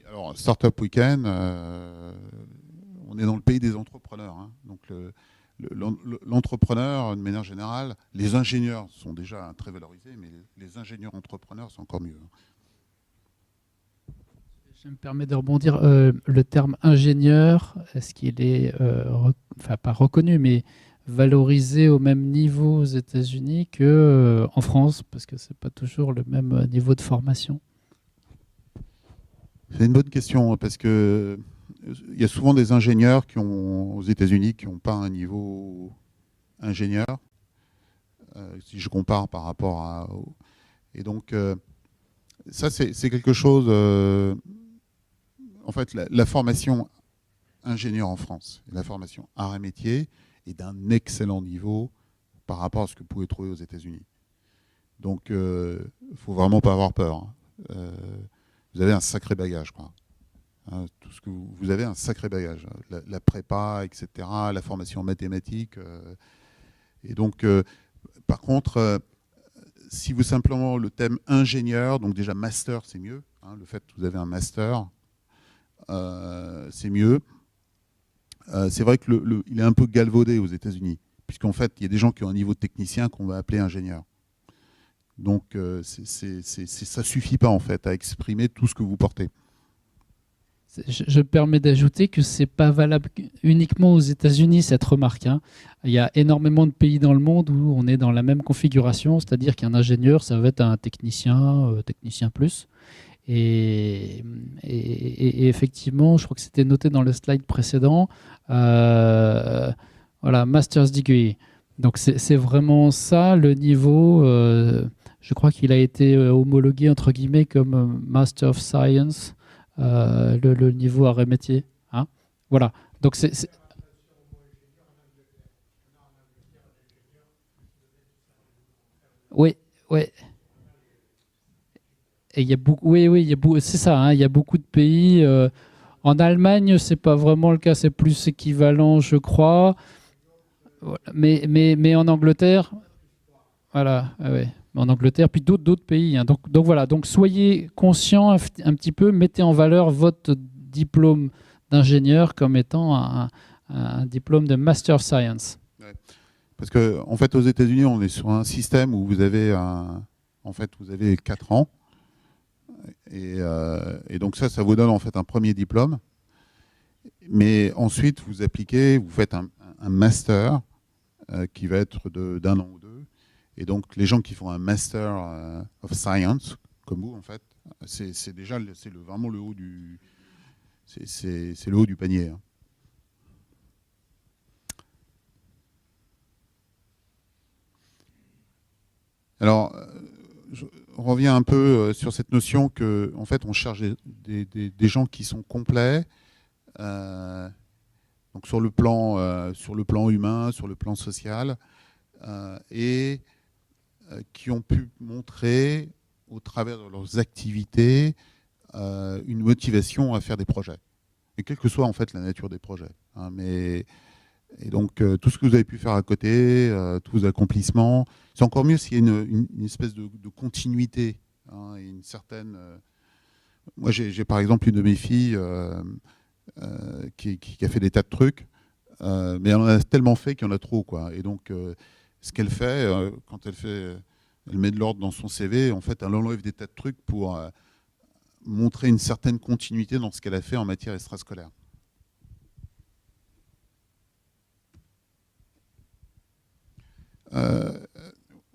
Alors, Startup Weekend, on est dans le pays des entrepreneurs. Hein. Donc, l'entrepreneur, de manière générale, les ingénieurs sont déjà très valorisés, mais les ingénieurs entrepreneurs, c'est encore mieux. Je me permets de rebondir. Le terme ingénieur, est-ce qu'il est, pas reconnu, mais valorisé au même niveau aux États-Unis qu'en France, parce que ce n'est pas toujours le même niveau de formation? C'est une bonne question, parce qu'il y a souvent des ingénieurs aux États-Unis qui n'ont pas un niveau ingénieur, si je compare par rapport à... Et donc, ça, c'est quelque chose... en fait, la formation ingénieur en France, la formation arts et métiers est d'un excellent niveau par rapport à ce que vous pouvez trouver aux États-Unis. Donc, il ne faut vraiment pas avoir peur. Hein. Vous avez un sacré bagage, quoi. Hein, tout ce que vous avez un sacré bagage. La prépa, etc., la formation en mathématiques. Et donc, par contre, si vous simplement le thème ingénieur, donc déjà master, c'est mieux. Hein, le fait que vous avez un master, c'est mieux. C'est vrai que il est un peu galvaudé aux États-Unis, puisqu'en fait, il y a des gens qui ont un niveau de technicien qu'on va appeler ingénieur. Donc, ça suffit pas en fait à exprimer tout ce que vous portez. Je me permets d'ajouter que c'est pas valable uniquement aux États-Unis, cette remarque. Hein. Il y a énormément de pays dans le monde où on est dans la même configuration, c'est-à-dire qu'un ingénieur, ça va être un technicien, technicien plus. Et effectivement, je crois que c'était noté dans le slide précédent, voilà, master's degree. Donc c'est vraiment ça le niveau. Je crois qu'il a été homologué entre guillemets comme Master of Science. Le niveau arrêt métier. Hein, voilà. Donc oui, oui. Et il y a beaucoup, oui, il y a c'est ça. Hein, il y a beaucoup de pays. En Allemagne, c'est pas vraiment le cas. C'est plus équivalent, je crois. Voilà. Mais en Angleterre, voilà. Ouais. En Angleterre, puis d'autres pays. Hein. Donc voilà, donc soyez conscients un petit peu, mettez en valeur votre diplôme d'ingénieur comme étant un diplôme de Master of Science. Ouais. Parce que en fait, aux États-Unis, on est sur un système où vous avez vous avez 4 ans, et donc ça vous donne en fait un premier diplôme. Mais ensuite, vous appliquez, vous faites un master qui va être d'un an ou deux. Et donc, les gens qui font un Master of Science, comme vous, en fait, c'est déjà vraiment le haut du, c'est le haut du panier. Hein. Alors, je reviens un peu sur cette notion que, en fait, on cherche des gens qui sont complets, donc sur le plan humain, sur le plan social, et qui ont pu montrer au travers de leurs activités une motivation à faire des projets. Et quelle que soit en fait la nature des projets. Hein, et donc tout ce que vous avez pu faire à côté, tous vos accomplissements, c'est encore mieux s'il y a une espèce de continuité. Hein, et une certaine. Moi j'ai par exemple une de mes filles qui a fait des tas de trucs, mais elle en a tellement fait qu'il y en a trop, quoi. Et donc ce qu'elle fait, quand elle met de l'ordre dans son CV, en fait, elle enlève des tas de trucs pour montrer une certaine continuité dans ce qu'elle a fait en matière extrascolaire.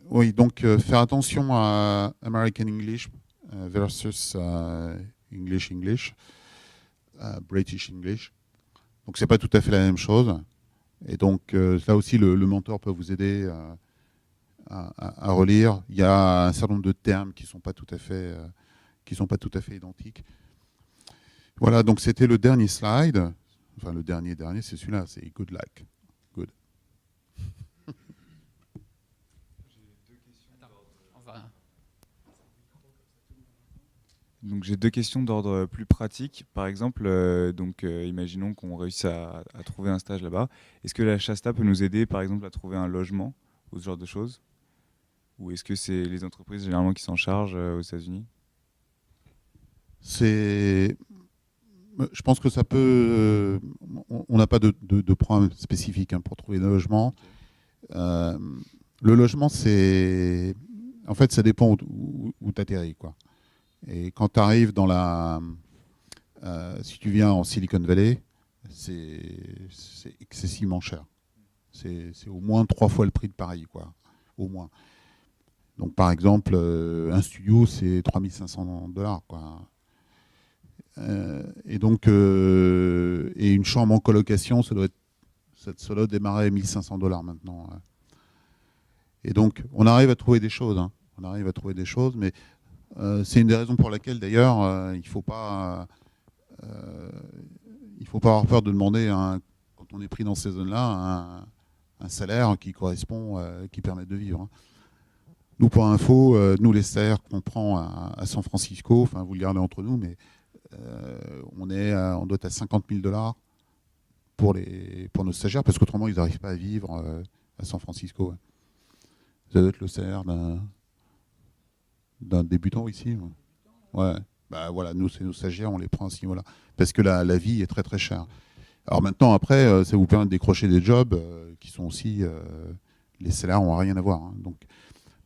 Oui, donc faire attention à American English versus English, British English. Donc c'est pas tout à fait la même chose. Et donc là aussi, le mentor peut vous aider à relire. Il y a un certain nombre de termes qui sont pas tout à fait identiques. Voilà, donc c'était le dernier slide. Enfin, le dernier, c'est celui-là, c'est good luck. Good. Donc j'ai deux questions d'ordre plus pratique. Par exemple, imaginons qu'on réussisse à trouver un stage là-bas. Est-ce que la Shasta peut nous aider, par exemple, à trouver un logement ou ce genre de choses? Ou est-ce que c'est les entreprises généralement qui s'en chargent aux États-Unis? Je pense que ça peut. On n'a pas de programme spécifique pour trouver des logements. Le logement, en fait, ça dépend où tu atterris, quoi. Et quand tu arrives si tu viens en Silicon Valley, c'est excessivement cher. C'est au moins 3 fois le prix de Paris, quoi. Au moins. Donc, par exemple, un studio, c'est $3 500, quoi. Et donc, et une chambre en colocation, ça doit démarrer à $1 500 maintenant. Et donc, on arrive à trouver des choses. Hein. On arrive à trouver des choses, mais c'est une des raisons pour laquelle, d'ailleurs, il ne faut pas avoir peur de demander, quand on est pris dans ces zones-là, un salaire qui correspond, qui permet de vivre. Hein. Nous, pour info, nous, les salaires qu'on prend à San Francisco, enfin, vous le gardez entre nous, mais on doit être à $50 000 pour nos stagiaires, parce qu'autrement, ils n'arrivent pas à vivre à San Francisco. Ouais. Ça doit être le salaire d'un débutant ici. Ouais. Bah voilà, nous, c'est nos stagiaires, on les prend à ce niveau-là. Parce que la vie est très très chère. Alors maintenant, après, ça vous permet de décrocher des jobs qui sont aussi... les salaires n'ont rien à voir. Hein. Donc,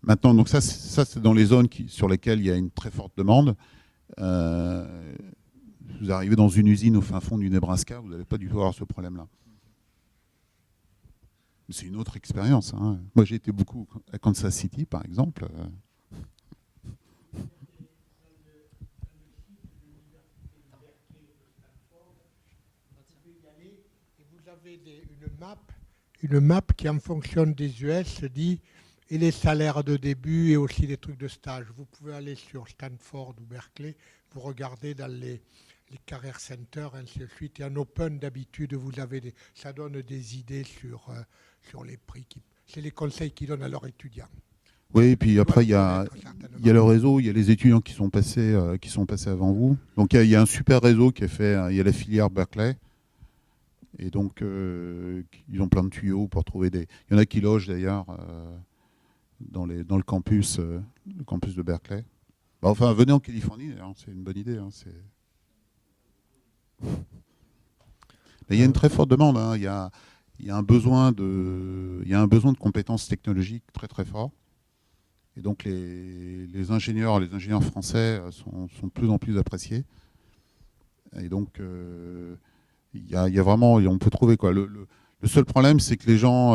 maintenant, donc ça, c'est dans les zones sur lesquelles il y a une très forte demande. Vous arrivez dans une usine au fin fond du Nebraska, vous n'allez pas du tout avoir ce problème-là. C'est une autre expérience. Hein. Moi, j'ai été beaucoup à Kansas City, par exemple. Vous avez une map qui, en fonction des US, dit et les salaires de début et aussi les trucs de stage. Vous pouvez aller sur Stanford ou Berkeley, vous regardez dans les career centers, ainsi de suite. Et en open, d'habitude, vous avez ça donne des idées sur les prix. C'est les conseils qu'ils donnent à leurs étudiants. Oui, et puis après, il y a le réseau, il y a les étudiants qui sont passés avant vous. Donc, il y a un super réseau qui est fait. Il y a la filière Berkeley. Et donc, ils ont plein de tuyaux pour trouver des... Il y en a qui logent, d'ailleurs, dans le campus de Berkeley. Bah, enfin, venez en Californie, c'est une bonne idée. Hein, mais il y a une très forte demande. Hein. Il y a un besoin de compétences technologiques très très fort. Et donc les ingénieurs français sont de plus en plus appréciés. Et donc il y a vraiment, on peut trouver quoi. Le seul problème, c'est que les gens,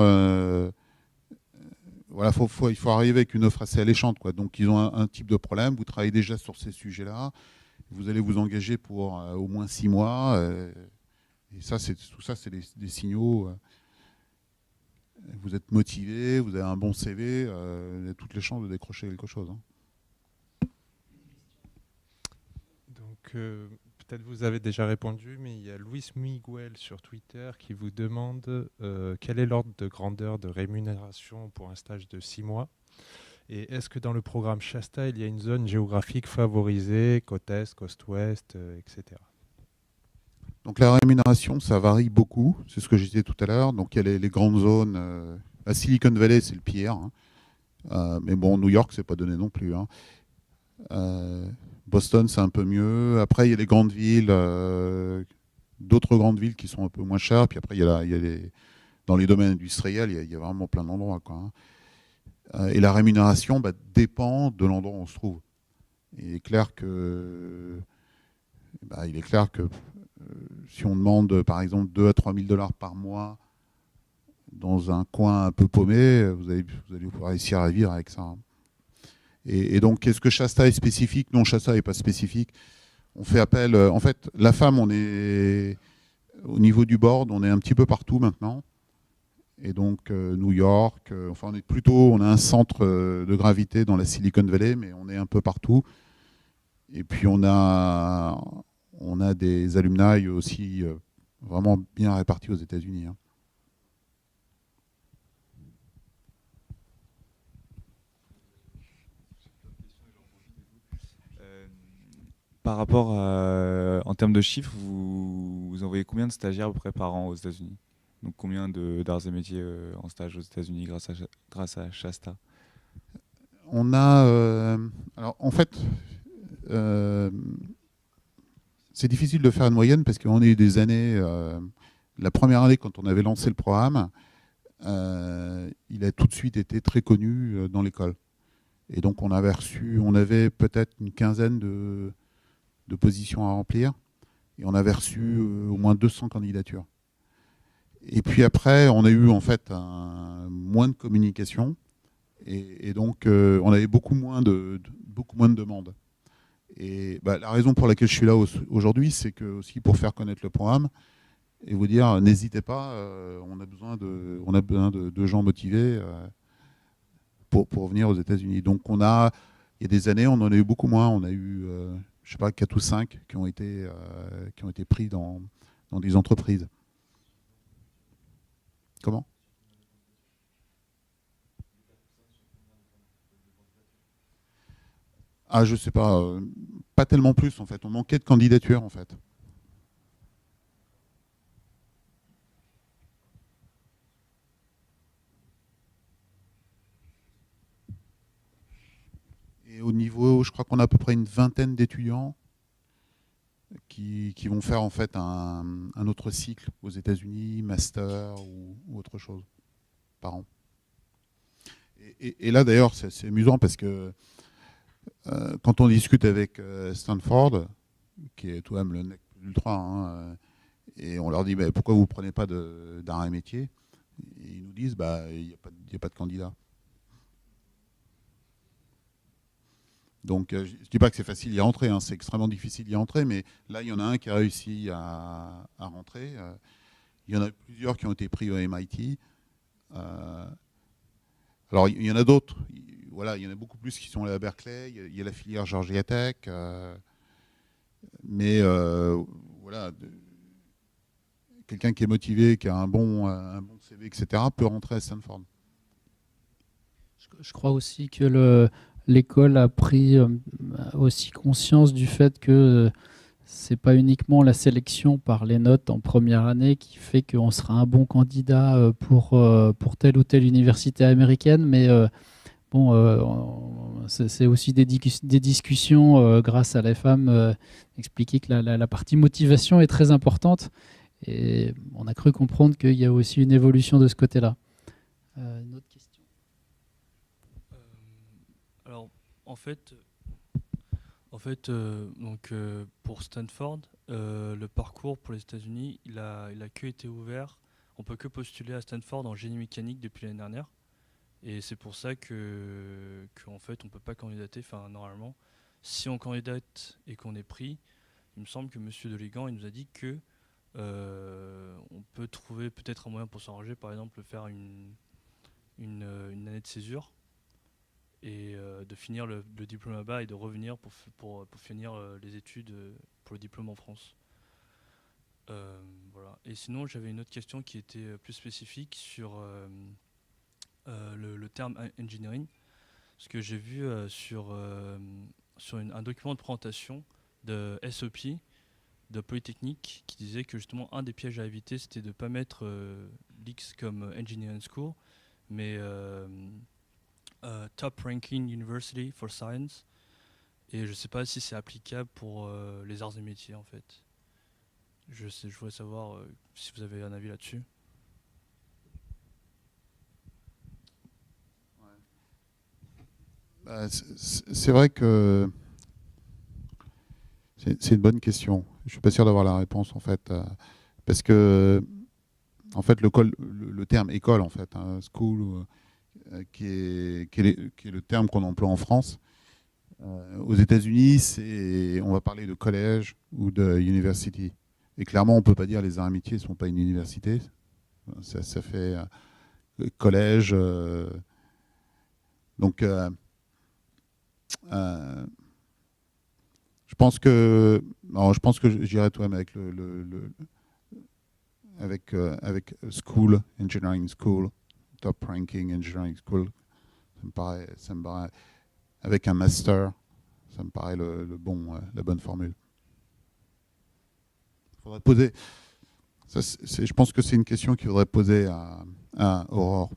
voilà, il faut arriver avec une offre assez alléchante, quoi. Donc ils ont un type de problème. Vous travaillez déjà sur ces sujets-là. Vous allez vous engager pour au moins 6 mois. Et ça, tout ça, c'est des signaux. Vous êtes motivé, vous avez un bon CV, vous avez toutes les chances de décrocher quelque chose. Hein. Donc, peut-être vous avez déjà répondu, mais il y a Luis Miguel sur Twitter qui vous demande quel est l'ordre de grandeur de rémunération pour un stage de 6 mois. Et est-ce que dans le programme Shasta, il y a une zone géographique favorisée, côte Est, côte Ouest, etc. Donc la rémunération, ça varie beaucoup, c'est ce que je disais tout à l'heure. Donc il y a les grandes zones. À Silicon Valley, c'est le pire. Hein. Mais bon, New York, c'est pas donné non plus. Hein. Boston, c'est un peu mieux. Après, il y a les grandes villes, d'autres grandes villes qui sont un peu moins chères. Puis après, dans les domaines industriels, il y a vraiment plein d'endroits. Quoi, hein. Et la rémunération dépend de l'endroit où on se trouve. Il est clair que si on demande par exemple 2 à 3 000 $ par mois dans un coin un peu paumé, vous allez pouvoir réussir à vivre avec ça. Et donc, est-ce que Shasta est spécifique? Non, Shasta n'est pas spécifique. On fait appel... en fait, la femme, on est au niveau du board, on est un petit peu partout maintenant. Et donc, New York, on a un centre de gravité dans la Silicon Valley, mais on est un peu partout. Et puis, on a des alumni aussi vraiment bien répartis aux États-Unis. Hein. Par rapport en termes de chiffres, vous envoyez combien de stagiaires à peu près par an aux États-Unis? Donc combien d'arts et métiers en stage aux États-Unis grâce à Shasta? On a... alors en fait... c'est difficile de faire une moyenne parce qu'on a eu des années... la première année, quand on avait lancé le programme, il a tout de suite été très connu dans l'école. Et donc on avait peut-être une quinzaine de positions à remplir. Et on avait reçu au moins 200 candidatures. Et puis après, on a eu en fait moins de communication. Et donc on avait beaucoup moins de demandes. Et la raison pour laquelle je suis là aujourd'hui, c'est que aussi pour faire connaître le programme et vous dire, n'hésitez pas, on a besoin de gens motivés pour venir aux États-Unis. Donc il y a des années, on en a eu beaucoup moins. On a eu, je sais pas, 4 ou 5 qui ont été pris dans des entreprises. Comment ? Ah, je sais pas, pas tellement plus en fait. On manquait de candidatures en fait. Et au niveau, je crois qu'on a à peu près une vingtaine d'étudiants qui vont faire en fait un autre cycle aux États-Unis, master ou autre chose par an. Et là d'ailleurs c'est amusant parce que quand on discute avec Stanford, qui est tout de même le nec ultra, hein, et on leur dit bah, pourquoi vous ne prenez pas d'arts et métiers, et ils nous disent bah, il n'y a pas de candidat. Donc je ne dis pas que c'est facile d'y rentrer, hein, c'est extrêmement difficile d'y rentrer, mais là il y en a un qui a réussi à rentrer. Il y en a plusieurs qui ont été pris au MIT. Alors il y en a d'autres, voilà, il y en a beaucoup plus qui sont allés à Berkeley, il y a la filière Georgia Tech, mais voilà, quelqu'un qui est motivé, qui a un bon CV, etc., peut rentrer à Stanford. Je crois aussi que l'école a pris aussi conscience du fait que c'est pas uniquement la sélection par les notes en première année qui fait qu'on sera un bon candidat pour telle ou telle université américaine, mais c'est aussi des discussions grâce à la femme, expliquer que la partie motivation est très importante, et on a cru comprendre qu'il y a aussi une évolution de ce côté-là. Une autre question. Alors, en fait, donc, pour Stanford, le parcours pour les États-Unis, il a que été ouvert. On peut que postuler à Stanford en génie mécanique depuis l'année dernière. Et c'est pour ça qu'en fait, on ne peut pas candidater. Enfin, normalement, si on candidate et qu'on est pris, il me semble que M. Deligan il nous a dit que on peut trouver peut-être un moyen pour s'arranger, par exemple, faire une année de césure et de finir le diplôme là-bas et de revenir pour finir les études pour le diplôme en France. Voilà. Et sinon, j'avais une autre question qui était plus spécifique sur le terme engineering, parce que j'ai vu sur un document de présentation de SOP de Polytechnique qui disait que justement un des pièges à éviter, c'était de ne pas mettre l'X comme Engineering School, mais Top Ranking University for Science. Et je ne sais pas si c'est applicable pour les arts et métiers en fait. Je voudrais savoir si vous avez un avis là-dessus. C'est vrai que c'est une bonne question. Je ne suis pas sûr d'avoir la réponse en fait, parce que en fait le terme école en fait, hein, school, qui est le terme qu'on emploie en France. Aux États-Unis, on va parler de collège ou de university. Et clairement, on ne peut pas dire les arts et métiers ne sont pas une université. Ça fait collège. Donc, je pense que j'irais toi avec avec school, engineering school, top ranking engineering school. Ça me paraît avec un master, ça me paraît la bonne formule. Faudrait poser. Je pense que c'est une question qu'il faudrait poser à Aurore.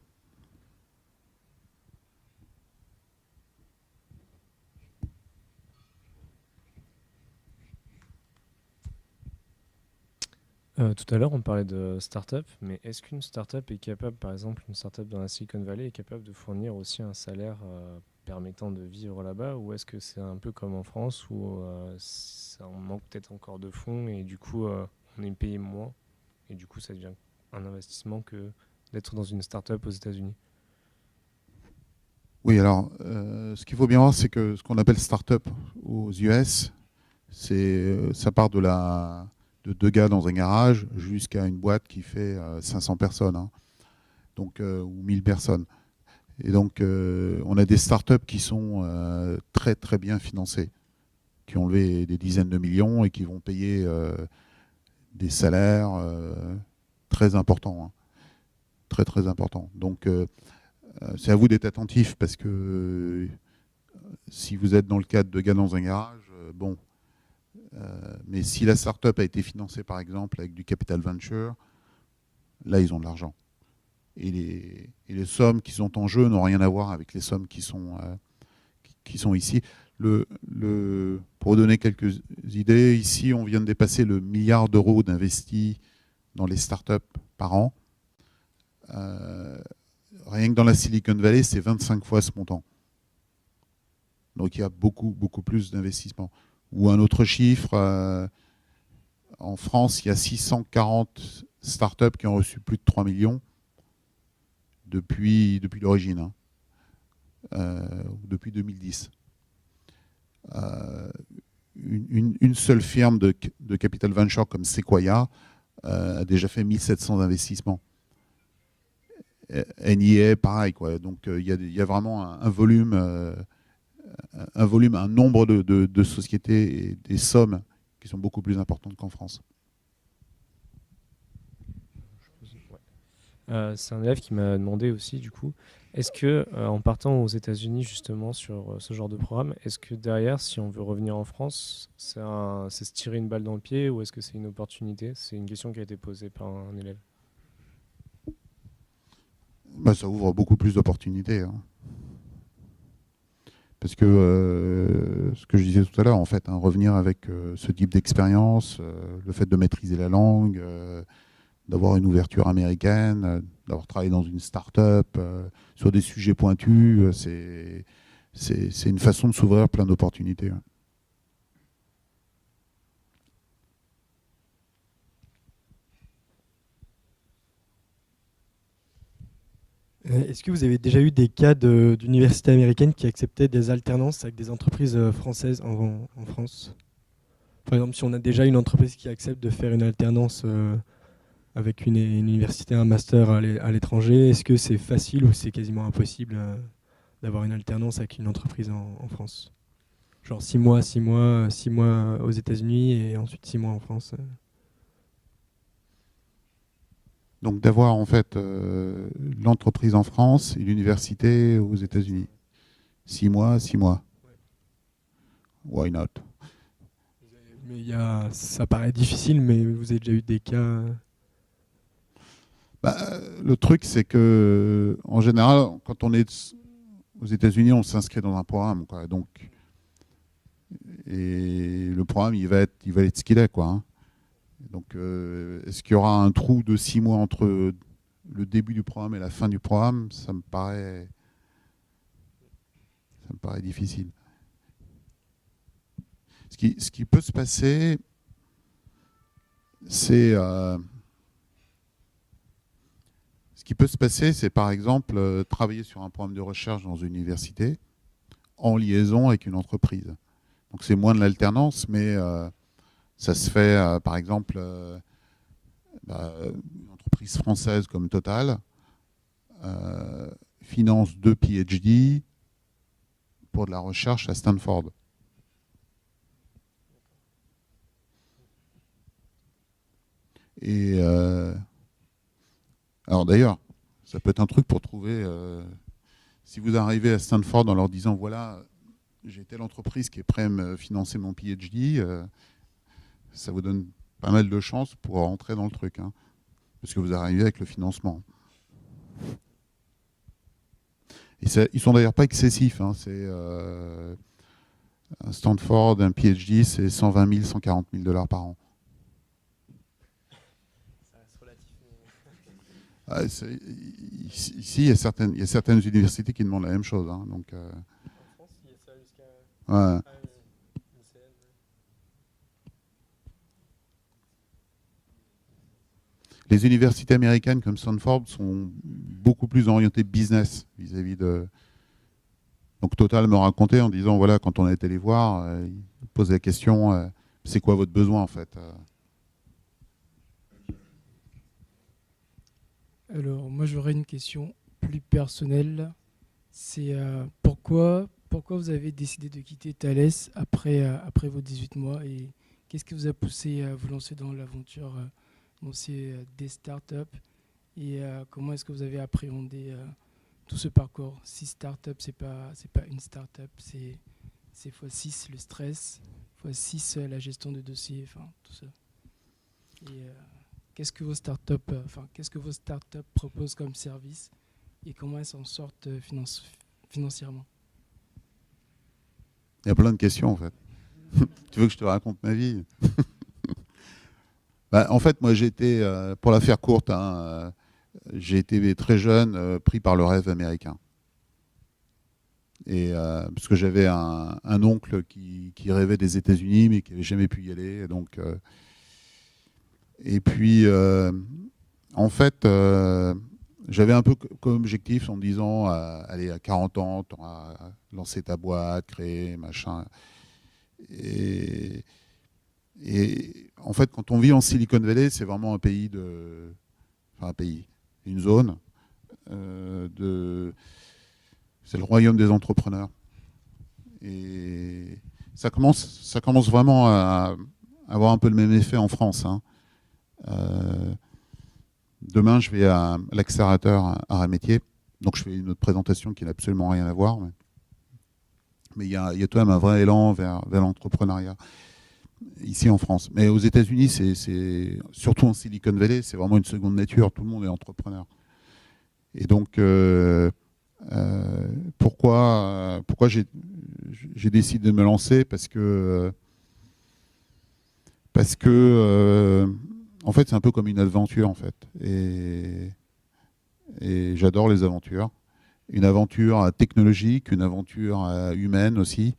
Tout à l'heure, on parlait de start-up, mais est-ce qu'une start-up est capable, par exemple, une start-up dans la Silicon Valley est capable de fournir aussi un salaire permettant de vivre là-bas, ou est-ce que c'est un peu comme en France où ça en manque peut-être encore de fonds et du coup on est payé moins et du coup ça devient un investissement que d'être dans une start-up aux États-Unis? Oui, alors ce qu'il faut bien voir, c'est que ce qu'on appelle start-up aux US, ça part de 2 gars dans un garage jusqu'à une boîte qui fait 500 personnes, hein, donc, ou 1000 personnes. Et donc, on a des startups qui sont très très bien financées, qui ont levé des dizaines de millions et qui vont payer des salaires très importants, hein, très très importants. Donc, c'est à vous d'être attentif parce que si vous êtes dans le cadre de gars dans un garage, bon. Mais si la startup a été financée par exemple avec du capital venture, là ils ont de l'argent. Et les sommes qui sont en jeu n'ont rien à voir avec les sommes qui sont ici. Pour vous donner quelques idées, ici, on vient de dépasser le milliard d'euros d'investis dans les startups par an. Rien que dans la Silicon Valley, c'est 25 fois ce montant. Donc il y a beaucoup, beaucoup plus d'investissements. Ou un autre chiffre, en France, il y a 640 startups qui ont reçu plus de 3 millions depuis l'origine, depuis 2010. Une seule firme de capital venture comme Sequoia a déjà fait 1700 investissements. NIA, pareil, quoi. Donc il y a vraiment un volume, un nombre de sociétés et des sommes qui sont beaucoup plus importantes qu'en France. C'est un élève qui m'a demandé aussi, du coup, est-ce que en partant aux États-Unis justement sur ce genre de programme, est-ce que derrière, si on veut revenir en France, c'est se tirer une balle dans le pied ou est-ce que c'est une opportunité? C'est une question qui a été posée par un élève. Bah, ça ouvre beaucoup plus d'opportunités. Hein. Parce que ce que je disais tout à l'heure, en fait, hein, revenir avec ce type d'expérience, le fait de maîtriser la langue, d'avoir une ouverture américaine, d'avoir travaillé dans une start-up, sur des sujets pointus, c'est une façon de s'ouvrir plein d'opportunités. Ouais. Est-ce que vous avez déjà eu des cas d'universités américaines qui acceptaient des alternances avec des entreprises françaises en France? Par exemple, si on a déjà une entreprise qui accepte de faire une alternance avec une université, un master à l'étranger, est-ce que c'est facile ou c'est quasiment impossible d'avoir une alternance avec une entreprise en France? Genre 6 mois aux États-Unis et ensuite 6 mois en France. Donc d'avoir en fait l'entreprise en France et l'université aux États-Unis. 6 mois. Why not? Mais ça paraît difficile, mais vous avez déjà eu des cas. Le truc, c'est que en général, quand on est aux États-Unis, on s'inscrit dans un programme, quoi. Donc, et le programme, il va être ce qu'il est, quoi. Hein. Donc, est-ce qu'il y aura un trou de 6 mois entre le début du programme et la fin du programme? Ça me paraît difficile. Ce qui peut se passer, c'est par exemple travailler sur un programme de recherche dans une université en liaison avec une entreprise. Donc c'est moins de l'alternance, mais ça se fait, par exemple, une entreprise française comme Total finance 2 PhD pour de la recherche à Stanford. Et alors d'ailleurs, ça peut être un truc pour trouver, si vous arrivez à Stanford en leur disant, voilà, j'ai telle entreprise qui est prête à me financer mon PhD, ça vous donne pas mal de chances pour rentrer dans le truc, hein, parce que vous arrivez avec le financement. Et ils sont d'ailleurs pas excessifs. Hein, c'est un Stanford, un PhD, c'est 120 000, 140 000 $ par an. Ici, il y a certaines universités qui demandent la même chose. Hein, donc, en France, il y a ça jusqu'à... Ouais. Les universités américaines comme Stanford sont beaucoup plus orientées business vis-à-vis de... Donc Total me racontait en disant, voilà, quand on a été les voir, ils posaient la question, c'est quoi votre besoin en fait? Alors, moi, j'aurais une question plus personnelle. C'est pourquoi vous avez décidé de quitter Thales après vos 18 mois et qu'est-ce qui vous a poussé à vous lancer dans l'aventure, lancer des startups et comment est-ce que vous avez appréhendé tout ce parcours? 6 startups, c'est pas une startup, c'est x6 le stress, x6 la gestion de dossiers, enfin tout ça. Et qu'est-ce que vos startups proposent comme service et comment elles s'en sortent financièrement? Il y a plein de questions en fait. Tu veux que je te raconte ma vie? Bah, en fait, moi j'ai été, pour la faire courte, hein, j'ai été très jeune pris par le rêve américain. Et, parce que j'avais un oncle qui rêvait des États-Unis mais qui n'avait jamais pu y aller. Donc, et puis, en fait, j'avais un peu comme objectif en me disant, allez, à 40 ans, tu auras lancé ta boîte, créé, machin. Et en fait, quand on vit en Silicon Valley, c'est vraiment un pays enfin un pays, une zone c'est le royaume des entrepreneurs. Et ça commence vraiment à avoir un peu le même effet en France, hein. Demain, je vais à l'accélérateur Arts et Métiers. Donc, je fais une autre présentation qui n'a absolument rien à voir. Mais il y a tout de même un vrai élan vers l'entrepreneuriat ici en France. Mais aux États-Unis, c'est surtout en Silicon Valley, c'est vraiment une seconde nature. Tout le monde est entrepreneur. Et donc, pourquoi j'ai décidé de me lancer? Parce que en fait, c'est un peu comme une aventure, en fait. Et j'adore les aventures. Une aventure technologique, une aventure humaine aussi.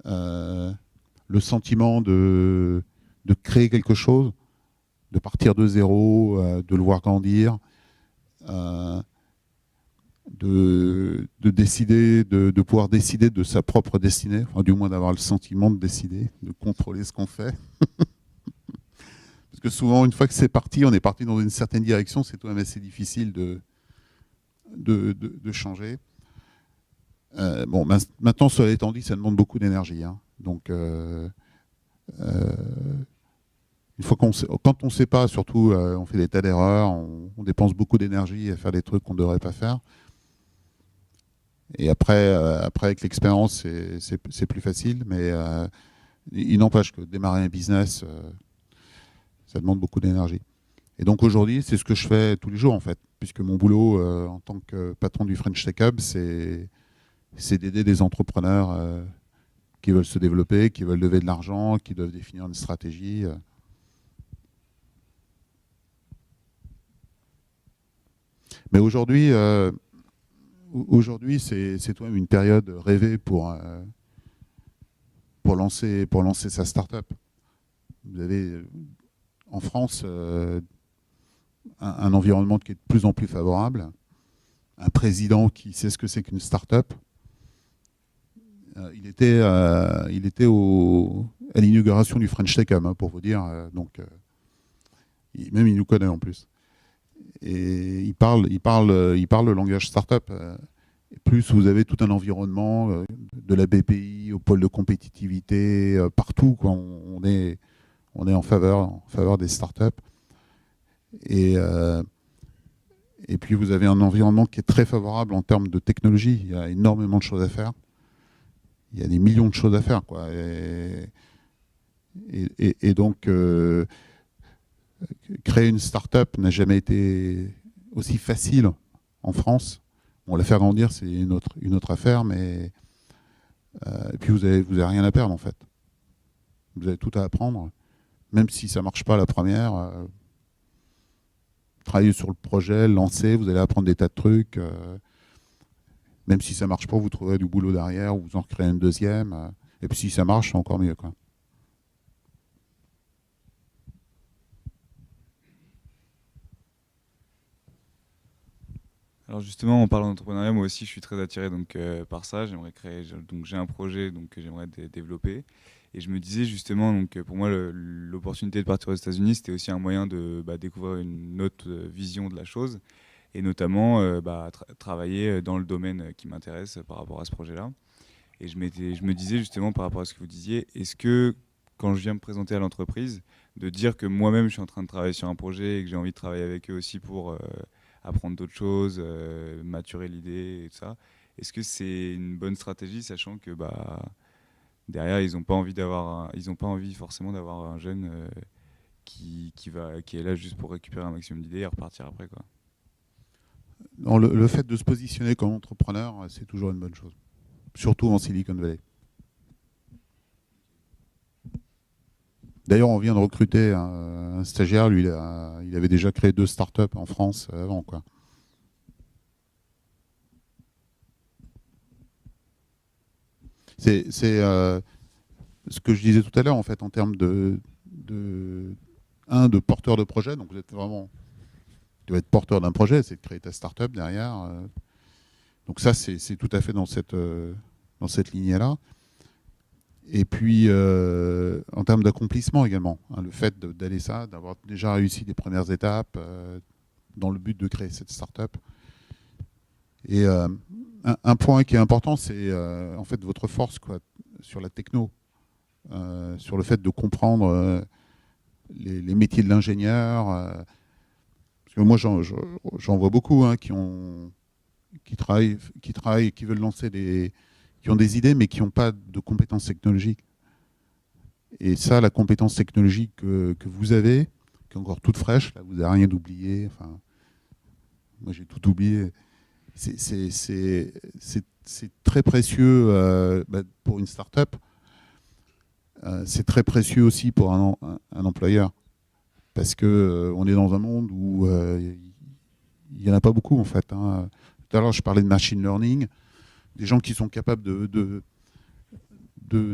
Le sentiment de créer quelque chose, de partir de zéro, de le voir grandir, de décider, de pouvoir décider de sa propre destinée, enfin, du moins d'avoir le sentiment de décider, de contrôler ce qu'on fait. Parce que souvent, une fois que c'est parti, on est parti dans une certaine direction, c'est tout de même assez difficile de changer. Bon, maintenant, cela étant dit, ça demande beaucoup d'énergie, hein. Donc, une fois quand on ne sait pas, surtout, on fait des tas d'erreurs, on dépense beaucoup d'énergie à faire des trucs qu'on ne devrait pas faire. Et après avec l'expérience, c'est plus facile, mais il n'empêche que démarrer un business, ça demande beaucoup d'énergie. Et donc aujourd'hui, c'est ce que je fais tous les jours en fait, puisque mon boulot en tant que patron du French Tech Hub, c'est d'aider des entrepreneurs qui veulent se développer, qui veulent lever de l'argent, qui doivent définir une stratégie. Mais aujourd'hui, c'est tout de même une période rêvée pour lancer sa start-up. Vous avez en France un environnement qui est de plus en plus favorable, un président qui sait ce que c'est qu'une start-up. Il était à l'inauguration du French Tech Hub, hein, pour vous dire. Donc, même il nous connaît en plus. Et il parle le langage start-up. Plus vous avez tout un environnement, de la BPI au pôle de compétitivité, partout, quoi. On est en faveur des start-up. Et puis vous avez un environnement qui est très favorable en termes de technologie. Il y a énormément de choses à faire. Il y a des millions de choses à faire, quoi. Et donc, créer une start-up n'a jamais été aussi facile en France. Bon, la faire grandir, c'est une autre affaire, mais et puis vous avez rien à perdre en fait. Vous avez tout à apprendre, même si ça marche pas la première. Travailler sur le projet, lancer, vous allez apprendre des tas de trucs. Même si ça marche pas, vous trouverez du boulot derrière, ou vous en recréez une deuxième. Et puis si ça marche, c'est encore mieux, quoi. Alors justement, en parlant d'entrepreneuriat, moi aussi, je suis très attiré par ça. J'aimerais j'ai un projet que j'aimerais développer. Et je me disais justement, pour moi, l'opportunité de partir aux États-Unis, c'était aussi un moyen de découvrir une autre vision de la chose, et notamment travailler dans le domaine qui m'intéresse par rapport à ce projet-là. Et je me disais justement par rapport à ce que vous disiez, est-ce que quand je viens me présenter à l'entreprise, de dire que moi-même je suis en train de travailler sur un projet et que j'ai envie de travailler avec eux aussi pour apprendre d'autres choses, maturer l'idée et tout ça, est-ce que c'est une bonne stratégie, sachant que derrière ils n'ont pas envie forcément d'avoir un jeune qui est là juste pour récupérer un maximum d'idées et repartir après, quoi. Non, le fait de se positionner comme entrepreneur, c'est toujours une bonne chose, surtout en Silicon Valley. D'ailleurs, on vient de recruter un stagiaire. Lui, il avait déjà créé 2 startups en France avant, quoi. C'est ce que je disais tout à l'heure, en fait, en termes de porteur de projet. Donc, tu dois être porteur d'un projet, c'est de créer ta startup derrière. Donc ça, c'est tout à fait dans cette lignée-là. Et puis, en termes d'accomplissement également, hein, le fait d'aller d'avoir déjà réussi les premières étapes dans le but de créer cette startup. Et un point qui est important, c'est en fait votre force, quoi, sur la techno, sur le fait de comprendre les métiers de l'ingénieur. Parce que moi, j'en vois beaucoup, hein, qui travaillent et qui veulent lancer qui ont des idées, mais qui n'ont pas de compétences technologiques. Et ça, la compétence technologique que vous avez, qui est encore toute fraîche, là, vous n'avez rien oublié. Enfin, moi, j'ai tout oublié. C'est très précieux pour une start-up. C'est très précieux aussi pour un employeur. Parce qu'on est dans un monde où il n'y en a pas beaucoup, en fait. Hein. Tout à l'heure, je parlais de machine learning. Des gens qui sont capables de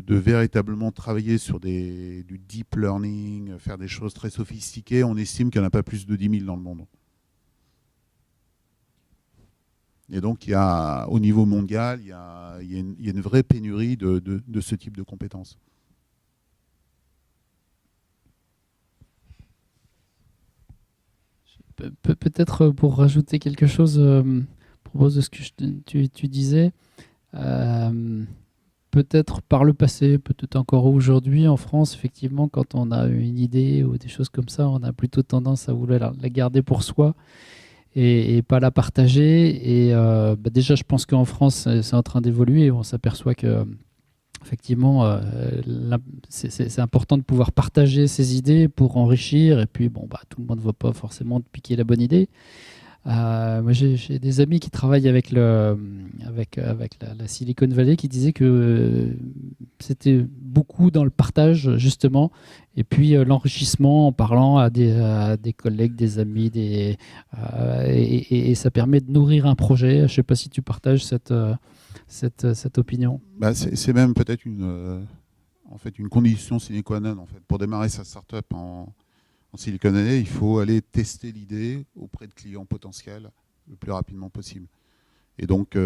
véritablement travailler sur du deep learning, faire des choses très sophistiquées, on estime qu'il n'y en a pas plus de 10 000 dans le monde. Et donc, au niveau mondial, il y a une vraie pénurie de ce type de compétences. Peut-être pour rajouter quelque chose à propos de ce que tu disais, peut-être par le passé, peut-être encore aujourd'hui en France, effectivement, quand on a une idée ou des choses comme ça, on a plutôt tendance à vouloir la garder pour soi et pas la partager. Et déjà, je pense qu'en France, c'est en train d'évoluer. On s'aperçoit que effectivement, c'est important de pouvoir partager ses idées pour enrichir. Et puis, tout le monde ne va pas forcément te piquer la bonne idée. Moi, j'ai des amis qui travaillent avec la Silicon Valley qui disaient que c'était beaucoup dans le partage, justement, et puis l'enrichissement en parlant à des collègues, des amis, et ça permet de nourrir un projet. Je ne sais pas si tu partages cette opinion. C'est même peut-être une condition sine qua non, en fait, pour démarrer sa startup en Silicon Valley. Il faut aller tester l'idée auprès de clients potentiels le plus rapidement possible. Et donc,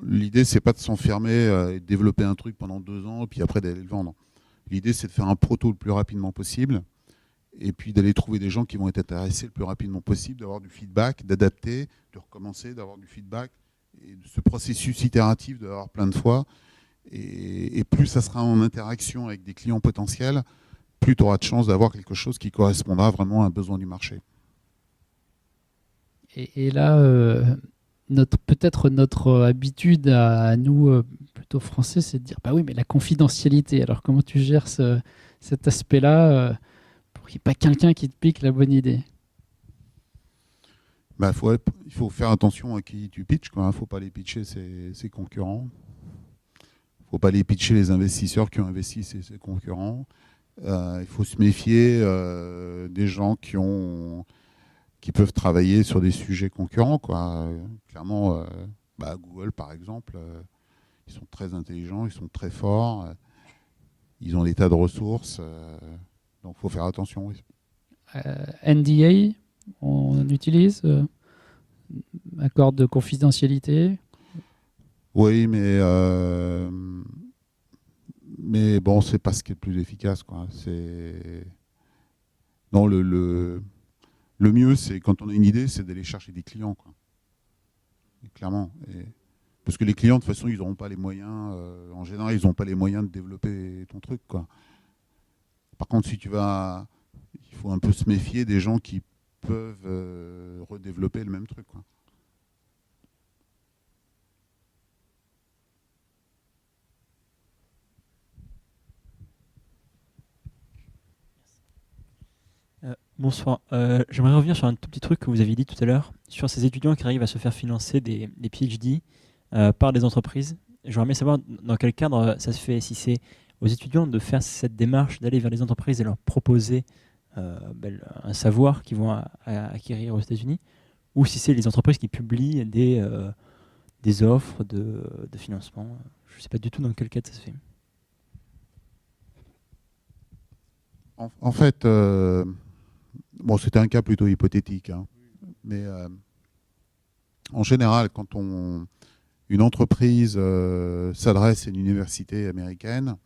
l'idée, c'est pas de s'enfermer et de développer un truc pendant 2 ans et puis après d'aller le vendre. L'idée, c'est de faire un proto le plus rapidement possible et puis d'aller trouver des gens qui vont être intéressés le plus rapidement possible, d'avoir du feedback, d'adapter, de recommencer, d'avoir du feedback. Et ce processus itératif de l'avoir plein de fois. Et plus ça sera en interaction avec des clients potentiels, plus tu auras de chance d'avoir quelque chose qui correspondra vraiment à un besoin du marché. Et là, peut-être notre habitude à nous, plutôt français, c'est de dire bah oui, mais la confidentialité. Alors comment tu gères cet aspect-là pour qu'il n'y ait pas quelqu'un qui te pique la bonne idée? Il faut faire attention à qui tu pitches. Il ne faut pas les pitcher ses concurrents. Il ne faut pas les pitcher les investisseurs qui ont investi ses concurrents. Il faut se méfier des gens qui peuvent travailler sur des sujets concurrents, quoi. Clairement, Google, par exemple, ils sont très intelligents, ils sont très forts, ils ont des tas de ressources. Donc, il faut faire attention. Oui. NDA, on utilise accord de confidentialité. Oui, mais bon, c'est pas ce qui est le plus efficace, quoi. Non, le mieux, c'est quand on a une idée, c'est d'aller chercher des clients, quoi. Et clairement. Parce que les clients, de toute façon, ils n'auront pas les moyens. En général, ils n'ont pas les moyens de développer ton truc, quoi. Par contre, il faut un peu se méfier des gens qui peuvent redévelopper le même truc, quoi. Bonsoir. J'aimerais revenir sur un tout petit truc que vous aviez dit tout à l'heure, sur ces étudiants qui arrivent à se faire financer des PhD par des entreprises. J'aimerais bien savoir dans quel cadre ça se fait, si c'est aux étudiants de faire cette démarche, d'aller vers les entreprises et leur proposer un savoir qu'ils vont acquérir aux États-Unis, ou si c'est les entreprises qui publient des offres de financement. Je ne sais pas du tout dans quel cadre ça se fait. En fait, bon, c'était un cas plutôt hypothétique, hein, mais en général, quand une entreprise s'adresse à une université américaine,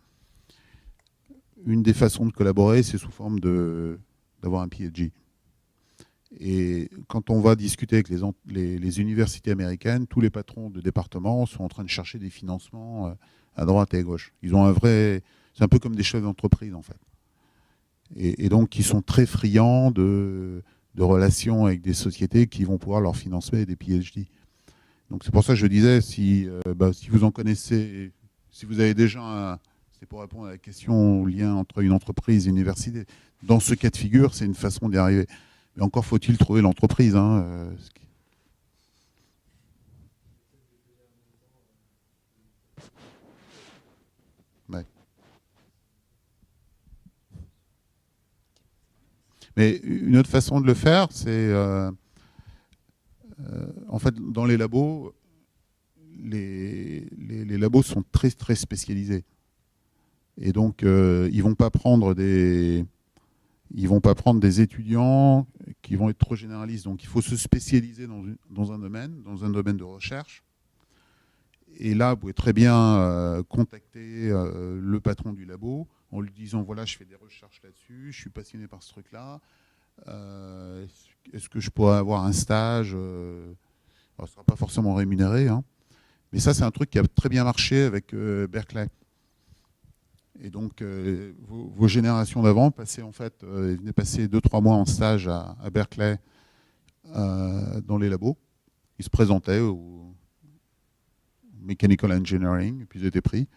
une des façons de collaborer, c'est sous forme d'avoir un PhD. Et quand on va discuter avec les universités américaines, tous les patrons de département sont en train de chercher des financements à droite et à gauche. Ils ont c'est un peu comme des chefs d'entreprise en fait. Et donc ils sont très friands de relations avec des sociétés qui vont pouvoir leur financer des PhD. Donc c'est pour ça que je disais, si vous en connaissez, si vous avez déjà c'est pour répondre à la question au lien entre une entreprise et une université. Dans ce cas de figure, c'est une façon d'y arriver. Mais encore faut-il trouver l'entreprise. Ouais. Mais une autre façon de le faire, c'est en fait dans les labos, les labos sont très très spécialisés. Et donc, ils vont pas prendre des étudiants qui vont être trop généralistes. Donc, il faut se spécialiser dans un domaine de recherche. Et là, vous pouvez très bien contacter le patron du labo en lui disant, voilà, je fais des recherches là-dessus, je suis passionné par ce truc-là. Est-ce que je pourrais avoir un stage alors, ce ne sera pas forcément rémunéré, hein. Mais ça, c'est un truc qui a très bien marché avec Berkeley. Et donc, vos générations d'avant venaient passer 2-3 mois en stage à Berkeley dans les labos. Ils se présentaient au Mechanical Engineering, et puis ils étaient pris.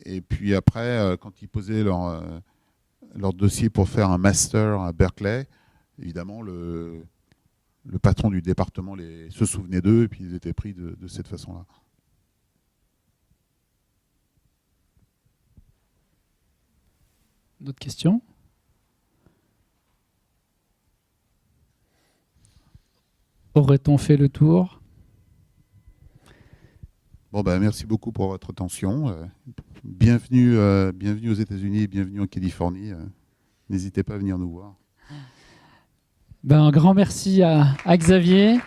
Et puis après, quand ils posaient leur dossier pour faire un master à Berkeley, évidemment, le patron du département se souvenait d'eux, et puis ils étaient pris de cette façon-là. D'autres questions? Aurait-on fait le tour? Bon, merci beaucoup pour votre attention. Bienvenue aux États-Unis, bienvenue en Californie. N'hésitez pas à venir nous voir. Un grand merci à Xavier.